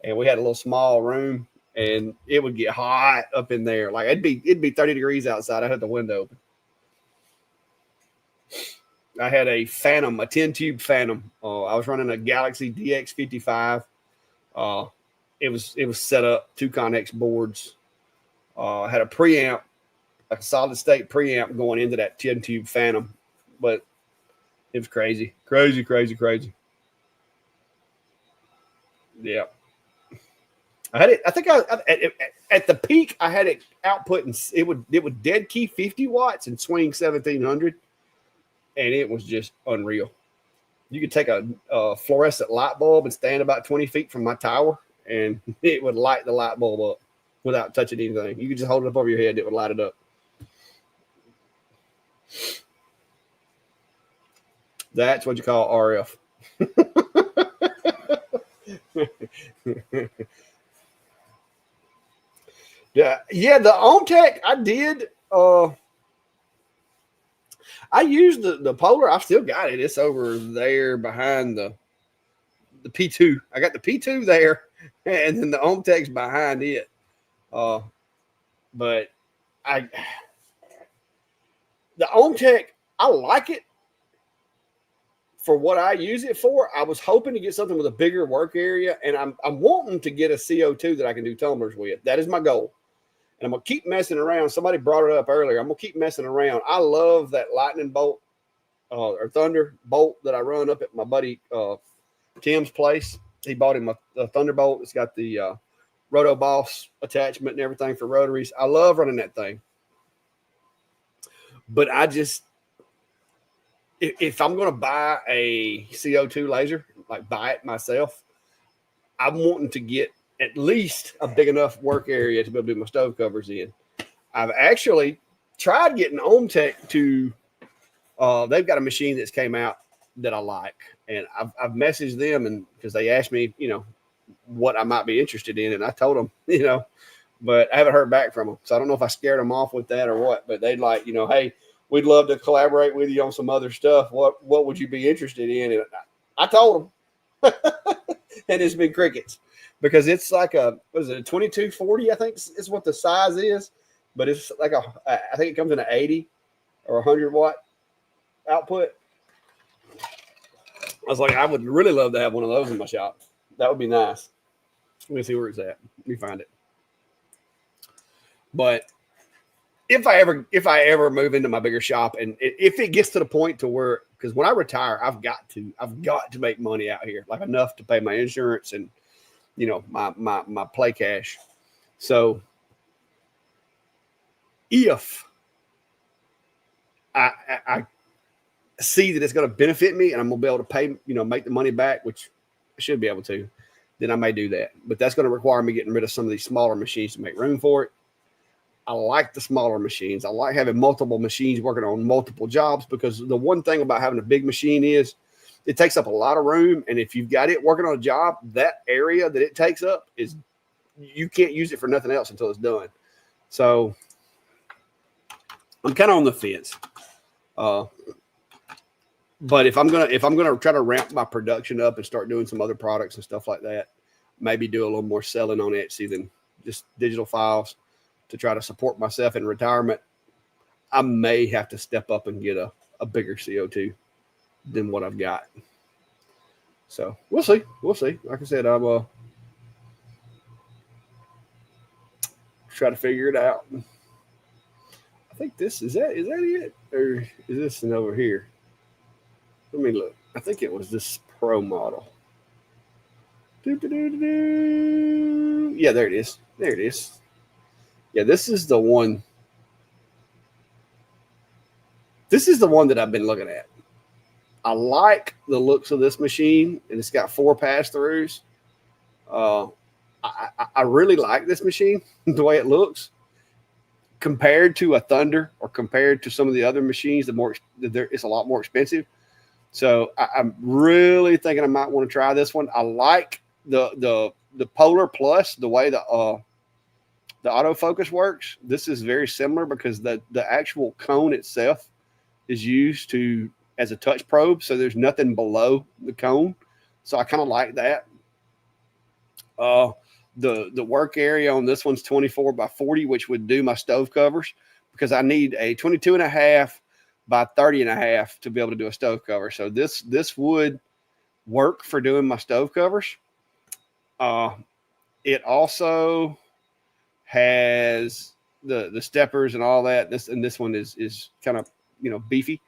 and we had a little small room, and it would get hot up in there. Like it'd be 30 degrees outside. I had the window open. I had a Phantom, a 10 tube Phantom. I was running a Galaxy DX55. It was set up 2 Connex boards. I had a preamp, a solid state preamp going into that 10 tube Phantom, but it was crazy. Yeah. I had it. I think at the peak I had it output, and it would dead key 50 watts and swing 1700, and it was just unreal. You could take a fluorescent light bulb and stand about 20 feet from my tower, and it would light the light bulb up without touching anything. You could just hold it up over your head, and it would light it up. That's what you call RF. Yeah, the OMTech I did. I used the Polar. I still got it. It's over there behind the P2. I got the P2 there, and then the OMTech's behind it. But the OMTech, I like it for what I use it for. I was hoping to get something with a bigger work area, and I'm wanting to get a CO2 that I can do tumblers with. That is my goal. And I'm going to keep messing around. Somebody brought it up earlier. I'm going to keep messing around. I love that lightning bolt or thunder bolt that I run up at my buddy Tim's place. He bought him a Thunderbolt. It's got the Roto Boss attachment and everything for rotaries. I love running that thing. But if I'm going to buy a CO2 laser, like buy it myself, I'm wanting to get at least a big enough work area to be able to do my stove covers in. I've actually tried getting OMTech to, they've got a machine that's came out that I like. And I've messaged them, and because they asked me, what I might be interested in. And I told them, but I haven't heard back from them. So I don't know if I scared them off with that or what, but they'd like, hey, we'd love to collaborate with you on some other stuff. What would you be interested in? And I told them, and it's been crickets. Because it's like a 2240, I think is what the size is. But it's like I think it comes in an 80 or 100-watt output. I was like, I would really love to have one of those in my shop. That would be nice. Let me see where it's at. Let me find it. But if I ever move into my bigger shop, and if it gets to the point to where, because when I retire, I've got to make money out here, like enough to pay my insurance and, you know, my play cash. So if I see that it's going to benefit me and I'm going to be able to pay, you know, make the money back, which I should be able to, then I may do that. But that's going to require me getting rid of some of these smaller machines to make room for it. I like the smaller machines. I like having multiple machines working on multiple jobs, because the one thing about having a big machine is it takes up a lot of room. And if you've got it working on a job, that area that it takes up is, you can't use it for nothing else until it's done. So I'm kind of on the fence. But if I'm gonna try to ramp my production up and start doing some other products and stuff like that, maybe do a little more selling on Etsy than just digital files to try to support myself in retirement, I may have to step up and get a bigger CO2 than what I've got. So we'll see. We'll see. Like I said, I'm try to figure it out. I think this is that it, or is this an over here? Let me look. I think it was this Pro model. Yeah, there it is. There it is. Yeah, this is the one. This is the one that I've been looking at. I like the looks of this machine, and it's got 4 pass-throughs. I really like this machine, the way it looks. Compared to a Thunder or compared to some of the other machines, it's a lot more expensive. So I'm really thinking I might want to try this one. I like the Polar Plus, the way the autofocus works. This is very similar because the actual cone itself is used as a touch probe, so there's nothing below the cone. So I kind of like that. The work area on this one's 24 by 40, which would do my stove covers, because I need a 22.5 by 30.5 to be able to do a stove cover. So this would work for doing my stove covers. It also has the steppers and all that. This one is kind of, you know, beefy.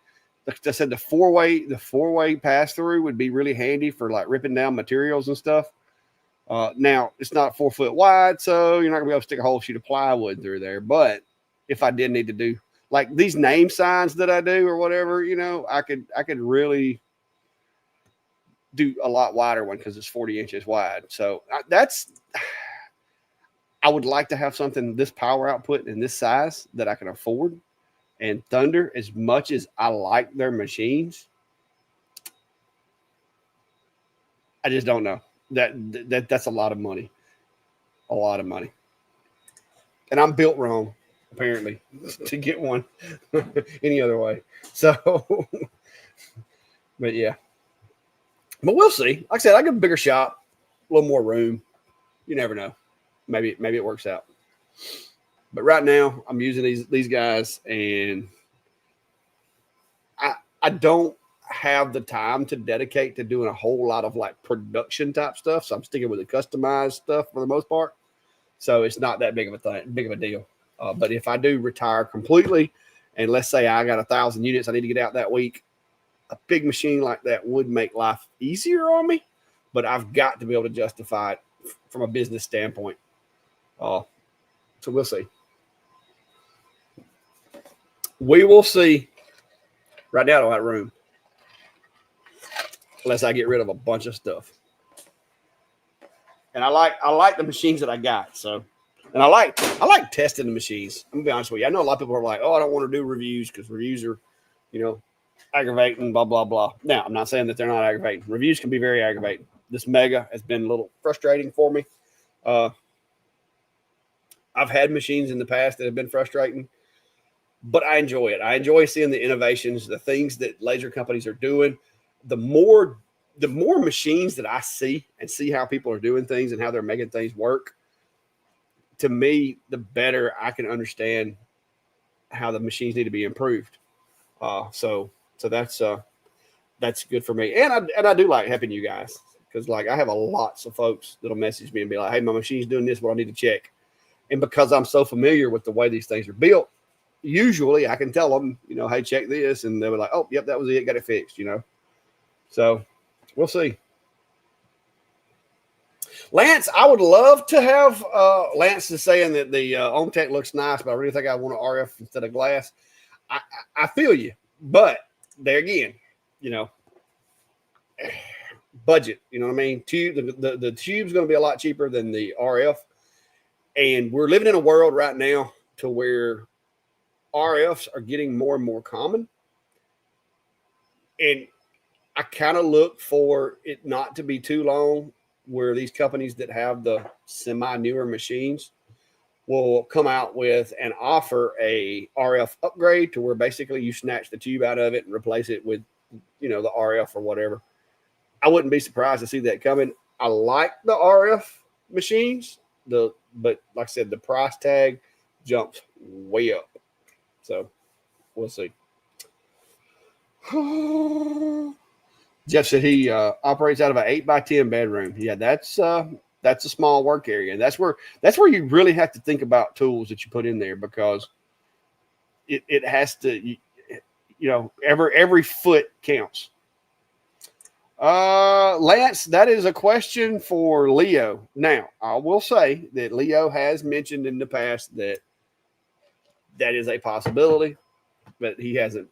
Like I said, the four-way pass through would be really handy for like ripping down materials and stuff. Now it's not 4 foot wide, so you're not gonna be able to stick a whole sheet of plywood through there. But if I did need to do like these name signs that I do or whatever, you know, I could really do a lot wider one because it's 40 inches wide. So I would like to have something this power output and this size that I can afford. And Thunder, as much as I like their machines, I just don't know. That's a lot of money. A lot of money. And I'm built wrong, apparently, to get one any other way. So, but yeah. But we'll see. Like I said, I get a bigger shop, a little more room. You never know. Maybe it works out. But right now, I'm using these guys, and I don't have the time to dedicate to doing a whole lot of like production type stuff. So I'm sticking with the customized stuff for the most part. So it's not that big of a deal. But if I do retire completely, and let's say I got 1,000 units I need to get out that week, a big machine like that would make life easier on me. But I've got to be able to justify it from a business standpoint. So we'll see. We will see. Right now I don't have room, unless I get rid of a bunch of stuff. And I like the machines that I got. So, and I like testing the machines. I'm gonna be honest with you. I know a lot of people are like, "Oh, I don't want to do reviews because reviews are, you know, aggravating." Blah blah blah. Now, I'm not saying that they're not aggravating. Reviews can be very aggravating. This Mega has been a little frustrating for me. I've had machines in the past that have been frustrating, but I enjoy it. I enjoy seeing the innovations, the things that laser companies are doing. The more machines that I see and see how people are doing things and how they're making things work, to me, the better I can understand how the machines need to be improved. So that's good for me, and I do like helping you guys because like I have a lots of folks that'll message me and be like, "Hey, my machine's doing this. What I need to check," and because I'm so familiar with the way these things are built, usually I can tell them, hey, check this, and they'll be like, "Oh, yep, that was it. Got it fixed." So we'll see. Lance, I would love to have Lance is saying that the OnTech looks nice, but I really think I want an RF instead of glass. I feel you, but there again, you know, budget. You know what I mean? The tube's going to be a lot cheaper than the RF, and we're living in a world right now to where RFs are getting more and more common, and I kind of look for it not to be too long where these companies that have the semi newer machines will come out with and offer a RF upgrade to where basically you snatch the tube out of it and replace it with, the RF or whatever. I wouldn't be surprised to see that coming. I like the RF machines, but like I said, the price tag jumps way up. So we'll see. Jeff said he operates out of an 8x10 bedroom. Yeah, that's a small work area, and that's where you really have to think about tools that you put in there because it has to, every foot counts. Lance, that is a question for Leo. Now, I will say that Leo has mentioned in the past that is a possibility, but he hasn't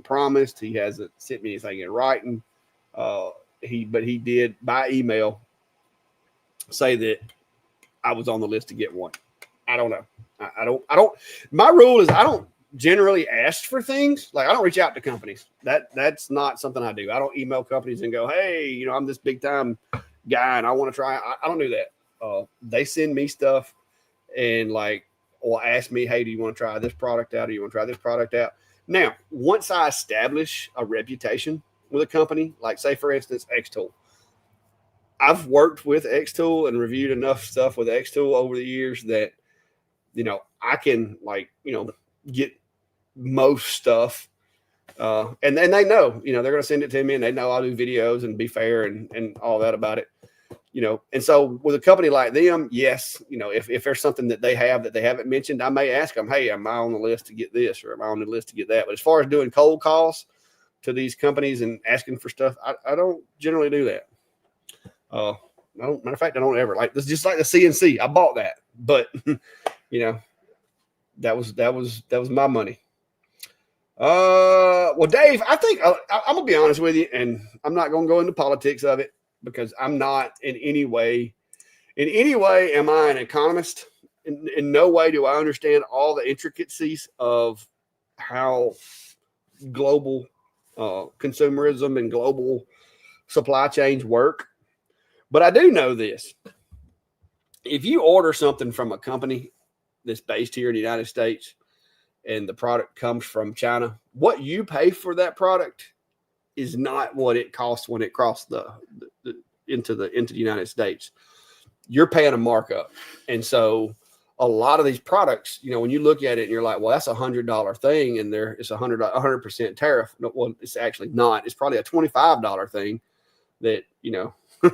promised. He hasn't sent me anything in writing. He did by email say that I was on the list to get one. I don't know. I don't. My rule is I don't generally ask for things. Like I don't reach out to companies. That's not something I do. I don't email companies and go, hey, I'm this big time guy and I want to try. I don't do that. They send me stuff and or ask me, hey, do you want to try this product out? Or you want to try this product out? Now, once I establish a reputation with a company, like say for instance, X-Tool. I've worked with X-Tool and reviewed enough stuff with X-Tool over the years that, I can get most stuff. And then they know, they're going to send it to me and they know I'll do videos and be fair and all that about it, And so with a company like them, yes, if there's something that they have that they haven't mentioned, I may ask them, hey, am I on the list to get this or am I on the list to get that? But as far as doing cold calls to these companies and asking for stuff, I don't generally do that. Matter of fact, I don't ever like this. Just like the CNC, I bought that, but that was my money. Well, Dave, I think I'm gonna be honest with you, and I'm not gonna go into politics of it because I'm not in any way am I an economist. In no way do I understand all the intricacies of how global consumerism and global supply chains work. But I do know this. If you order something from a company that's based here in the United States and the product comes from China, what you pay for that product is not what it costs when it crossed into the United States. You're paying a markup. And so a lot of these products, when you look at it and you're like, well, that's $100 thing and it's 100% tariff. Well, it's actually not. It's probably a $25 thing that,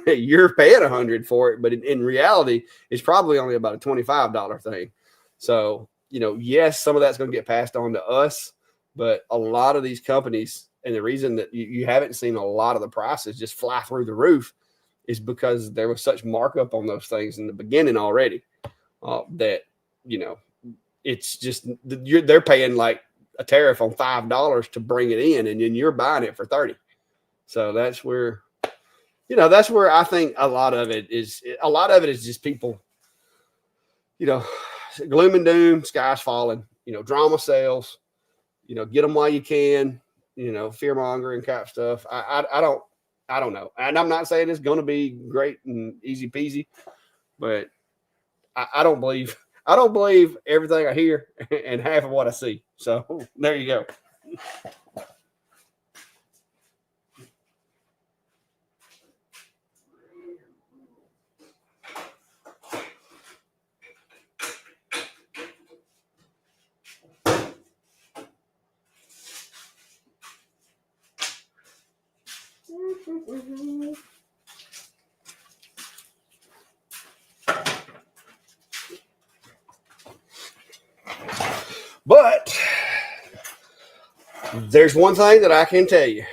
you're paying $100 for it, but in reality, it's probably only about a $25 thing. So, yes, some of that's going to get passed on to us, but a lot of these companies, and the reason that you haven't seen a lot of the prices just fly through the roof is because there was such markup on those things in the beginning already that, it's just they're paying like a tariff on $5 to bring it in, and then you're buying it for $30. So that's where. That's where I think a lot of it is just people, gloom and doom, sky's falling, drama sales, get them while you can, fear mongering kind of stuff. I don't know. And I'm not saying it's going to be great and easy peasy, but I don't believe everything I hear and half of what I see. So there you go. But there's one thing that I can tell you.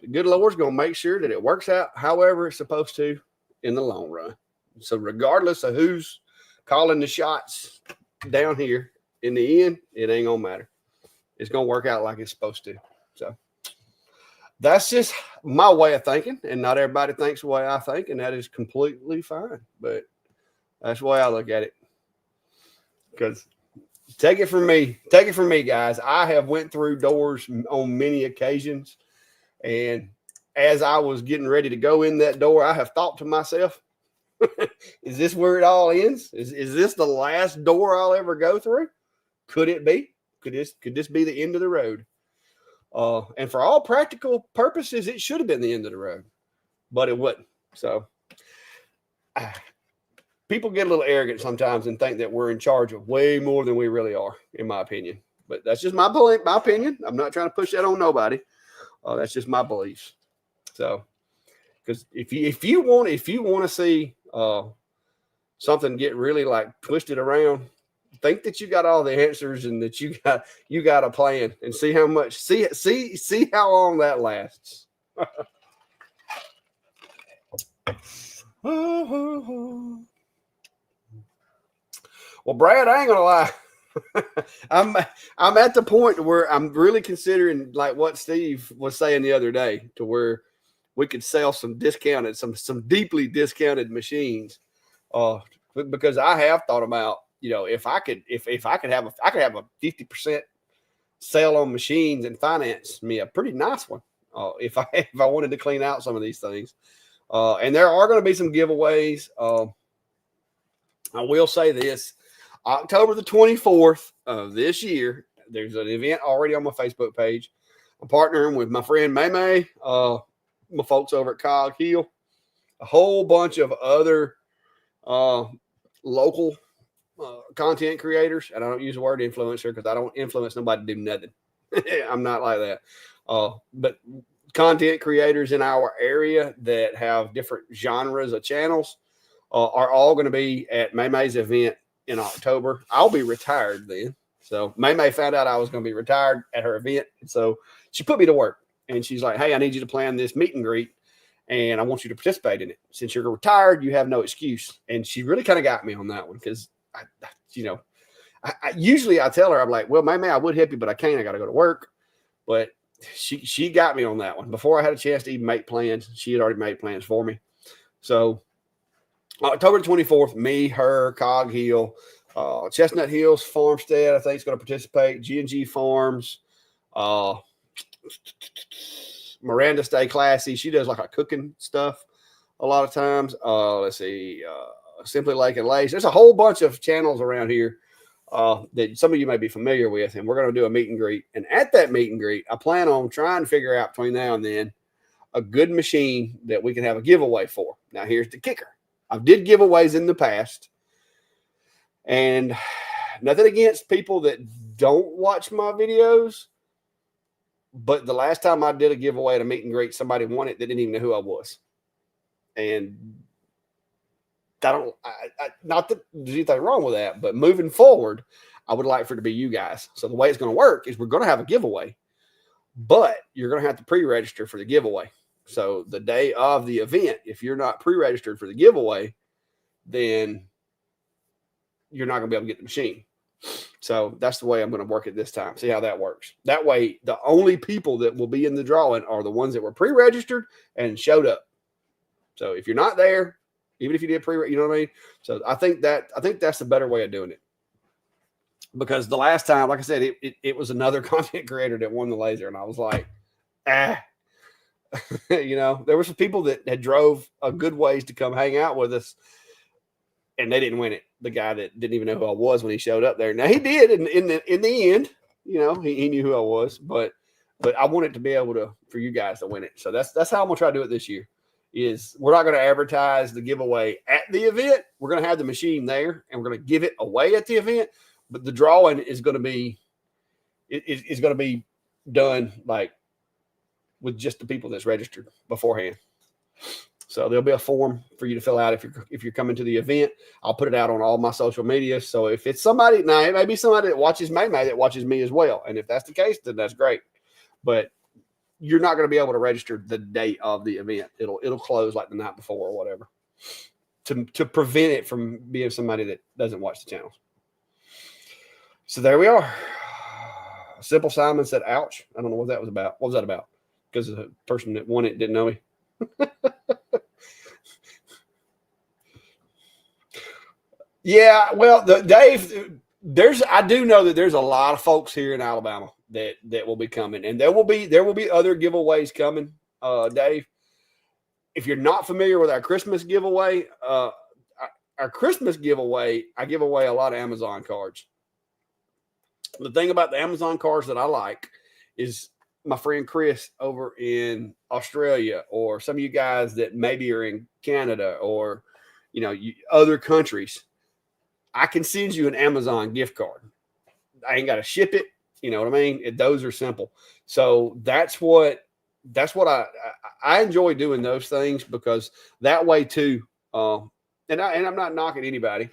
The good Lord's going to make sure that it works out however it's supposed to in the long run. So regardless of who's calling the shots down here, in the end, it ain't going to matter. It's going to work out like it's supposed to. So that's just my way of thinking, and not everybody thinks the way I think, and that is completely fine. But that's the way I look at it. Because take it from me, guys. I have went through doors on many occasions, and as I was getting ready to go in that door, I have thought to myself, is this where it all ends? Is this the last door I'll ever go through? Could it be? Could this be the end of the road? And for all practical purposes, it should have been the end of the road, but it wasn't. So people get a little arrogant sometimes and think that we're in charge of way more than we really are, in my opinion. But that's just my opinion. I'm not trying to push that on nobody. That's just my beliefs. So, because if you want to see something get really like twisted around, think that you got all the answers and that you got a plan, and see how long that lasts. Well, Brad, I ain't gonna lie. I'm at the point where I'm really considering, like what Steve was saying the other day, to where we could sell some deeply discounted machines. Because I have thought about, if I could have a 50% sale on machines and finance me a pretty nice one. If I wanted to clean out some of these things. And there are going to be some giveaways. I will say this. October the 24th of this year, there's an event already on my Facebook page. I'm partnering with my friend May, my folks over at Cog Hill, a whole bunch of other local content creators. And I don't use the word influencer because I don't influence nobody to do nothing. I'm not like that. But content creators in our area that have different genres of channels are all going to be at May's event in October. I'll be retired then. So May found out I was going to be retired at her event. So she put me to work, and she's like, hey, I need you to plan this meet and greet, and I want you to participate in it. Since you're retired, you have no excuse. And she really kind of got me on that one, because I usually I tell her, I'm like, well, May, I would help you, but I can't. I got to go to work. But she got me on that one. Before I had a chance to even make plans, she had already made plans for me. So October 24th, me, her, Cog Hill, Chestnut Hills Farmstead, I think, is going to participate. G&G Farms, Miranda Stay Classy. She does like a cooking stuff a lot of times. Let's see, Simply Lake and Lace. There's a whole bunch of channels around here that some of you may be familiar with, and we're going to do a meet and greet. And at that meet and greet, I plan on trying to figure out between now and then a good machine that we can have a giveaway for. Now, here's the kicker. I did giveaways in the past, and nothing against people that don't watch my videos, but the last time I did a giveaway at a meet and greet, somebody won it that didn't even know who I was. And not that there's anything wrong with that, but moving forward, I would like for it to be you guys. So the way it's going to work is we're going to have a giveaway, but you're going to have to pre-register for the giveaway. So the day of the event, if you're not pre-registered for the giveaway, then you're not going to be able to get the machine. So that's the way I'm going to work it this time. See how that works. That way, the only people that will be in the drawing are the ones that were pre-registered and showed up. So if you're not there, even if you did you know what I mean? So I think that's the better way of doing it. Because the last time, like I said, it was another content creator that won the laser, and I was like, there were some people that had drove a good ways to come hang out with us, and they didn't win it. The guy that didn't even know who I was when he showed up there. Now he did in the end, he knew who I was, but I wanted to be able for you guys to win it. So that's how I'm gonna try to do it this year. Is we're not going to advertise the giveaway at the event. We're going to have the machine there, and we're going to give it away at the event. But the drawing is going to be, it's going to be done like with just the people that's registered beforehand. So there'll be a form for you to fill out if you're coming to the event. I'll put it out on all my social media. So if it's somebody, now it may be somebody that watches May that watches me as well. And if that's the case, then that's great. But you're not going to be able to register the day of the event. It'll close like the night before or whatever to prevent it from being somebody that doesn't watch the channels. So there we are. Simple Simon said, ouch. I don't know what that was about. What was that about? Because the person that won it didn't know me. Yeah, well, Dave, I do know that there's a lot of folks here in Alabama that will be coming, and there will be other giveaways coming. Dave, if you're not familiar with our Christmas giveaway, I give away a lot of Amazon cards. The thing about the Amazon cards that I like is my friend Chris over in Australia, or some of you guys that maybe are in Canada or, other countries. I can send you an Amazon gift card. I ain't got to ship it. You know what I mean? Those are simple. So that's what I enjoy doing those things, because that way too. And I'm not knocking anybody.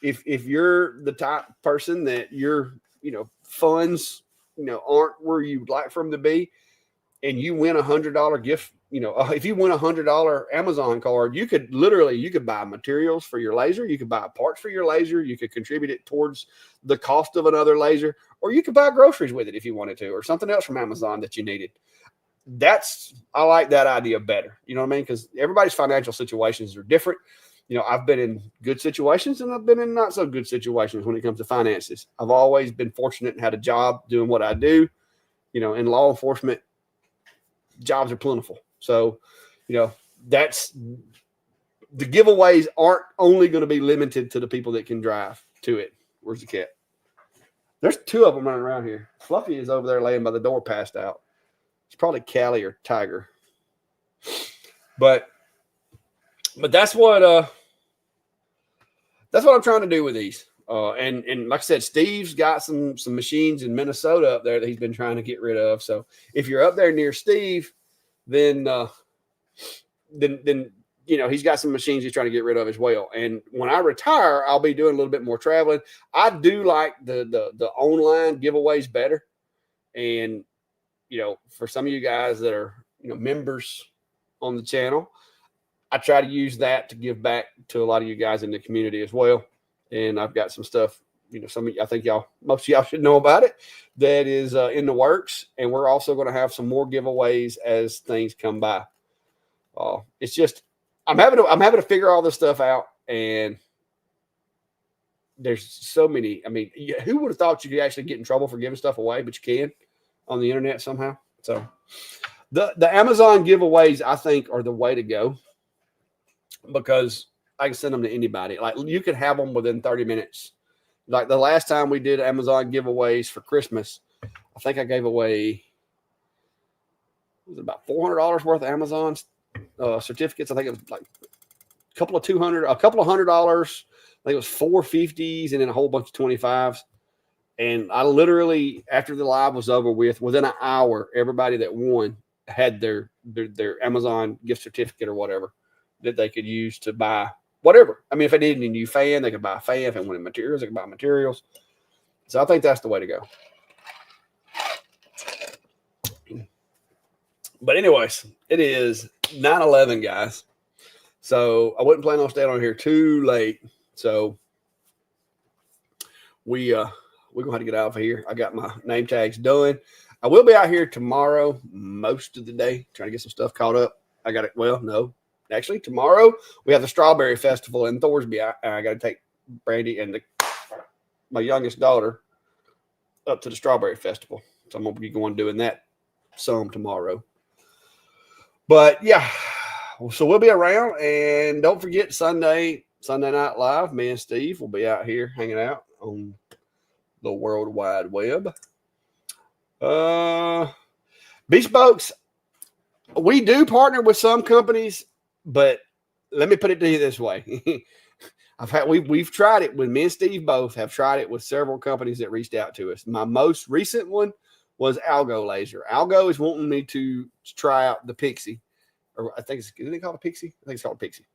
If you're the type of person that your funds aren't where you'd like for them to be, and you win $100 gift. If you win $100 Amazon card, you could buy materials for your laser. You could buy parts for your laser. You could contribute it towards the cost of another laser, or you could buy groceries with it if you wanted to, or something else from Amazon that you needed. I like that idea better. You know what I mean? Because everybody's financial situations are different. I've been in good situations and I've been in not so good situations when it comes to finances. I've always been fortunate and had a job doing what I do. In law enforcement, jobs are plentiful. So, that's the giveaways aren't only going to be limited to the people that can drive to it. Where's the cat? There's two of them running around here. Fluffy is over there laying by the door, passed out. It's probably Callie or Tiger. But that's what I'm trying to do with these. And like I said, Steve's got some machines in Minnesota up there that he's been trying to get rid of. So if you're up there near Steve, then he's got some machines he's trying to get rid of as well. And when I retire, I'll be doing a little bit more traveling. I do like the online giveaways better. And for some of you guys that are members on the channel, I try to use that to give back to a lot of you guys in the community as well. And I've got some stuff, I think most of y'all should know about it, that is in the works. And we're also going to have some more giveaways as things come by. It's just, I'm having to figure all this stuff out. And there's so many. I mean, who would have thought you could actually get in trouble for giving stuff away, but you can on the internet somehow. So the Amazon giveaways, I think, are the way to go, because I can send them to anybody. Like, you could have them within 30 minutes. Like the last time we did Amazon giveaways for Christmas, I think I gave away, was it about $400 worth of Amazon certificates? I think it was like a couple of $100. I think it was 450s and then a whole bunch of 25s. And I literally, after the live was over with, within an hour, everybody that won had their Amazon gift certificate or whatever that they could use to buy whatever. I mean, if they needed a new fan, they could buy a fan. If they wanted materials, they could buy materials. So I think that's the way to go. But anyways, it is 9/11, guys. So I wasn't planning on staying on here too late. So we're going to have to get out of here. I got my name tags done. I will be out here tomorrow most of the day trying to get some stuff caught up. I got it. Well, no. Actually, tomorrow we have the Strawberry Festival in Thorsby. I got to take Brandy and my youngest daughter up to the Strawberry Festival. So I'm going to be going doing that some tomorrow. But yeah, so we'll be around. And don't forget Sunday Night Live. Me and Steve will be out here hanging out on the World Wide Web. Beach Boats, we do partner with some companies, but let me put it to you this way. We've tried it with me and Steve both have tried it with several companies that reached out to us. My most recent one was Algo Laser. Algo is wanting me to try out the Pixie, or I think it's, isn't it called a Pixie? I think it's called a Pixie.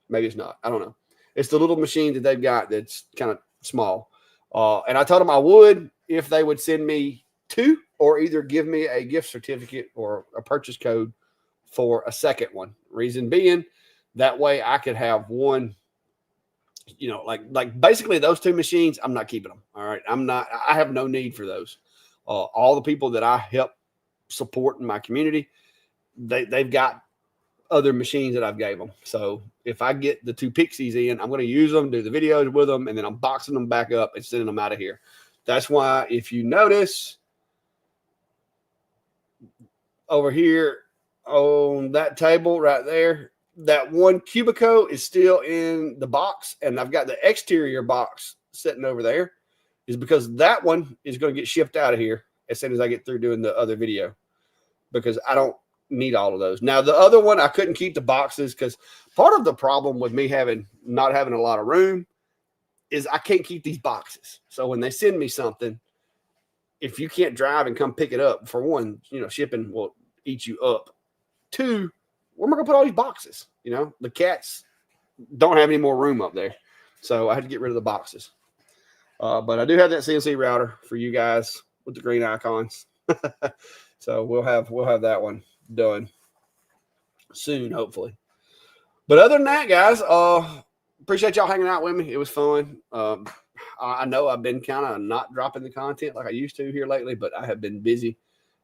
Maybe it's not. I don't know. It's the little machine that they've got that's kind of small. And I told them I would if they would send me 2 or either give me a gift certificate or a purchase code for a second one. Reason being, that way I could have one, you know, like basically those 2 machines, I'm not keeping them. All right. I have no need for those. All the people that I help support in my community, they've got other machines that I've gave them. So if I get the 2 Pixies in, I'm going to use them, do the videos with them, and then I'm boxing them back up and sending them out of here. That's why if you notice over here on that table right there, that one Cubico is still in the box, and I've got the exterior box sitting over there, is because that one is going to get shipped out of here as soon as I get through doing the other video, because I don't need all of those. Now, the other one, I couldn't keep the boxes because part of the problem with me not having a lot of room is I can't keep these boxes. So when they send me something, if you can't drive and come pick it up, for one, you know, shipping will eat you up. 2, where am I going to put all these boxes? You know, the cats don't have any more room up there. So I had to get rid of the boxes. But I do have that CNC router for you guys with the green icons. So we'll have that one done soon, hopefully. But other than that, guys, appreciate y'all hanging out with me. It was fun. I know I've been kind of not dropping the content like I used to here lately, but I have been busy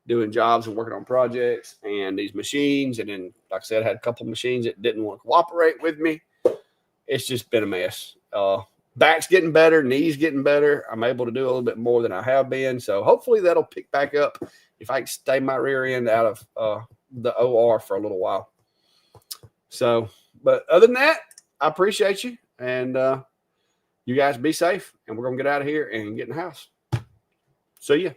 doing jobs and working on projects and these machines. And then, like I said, I had a couple of machines that didn't want to cooperate with me. It's just been a mess. Back's getting better, knees getting better. I'm able to do a little bit more than I have been. So hopefully that'll pick back up if I can stay my rear end out of the OR for a little while. So, but other than that, I appreciate you. And you guys be safe. And we're going to get out of here and get in the house. See ya.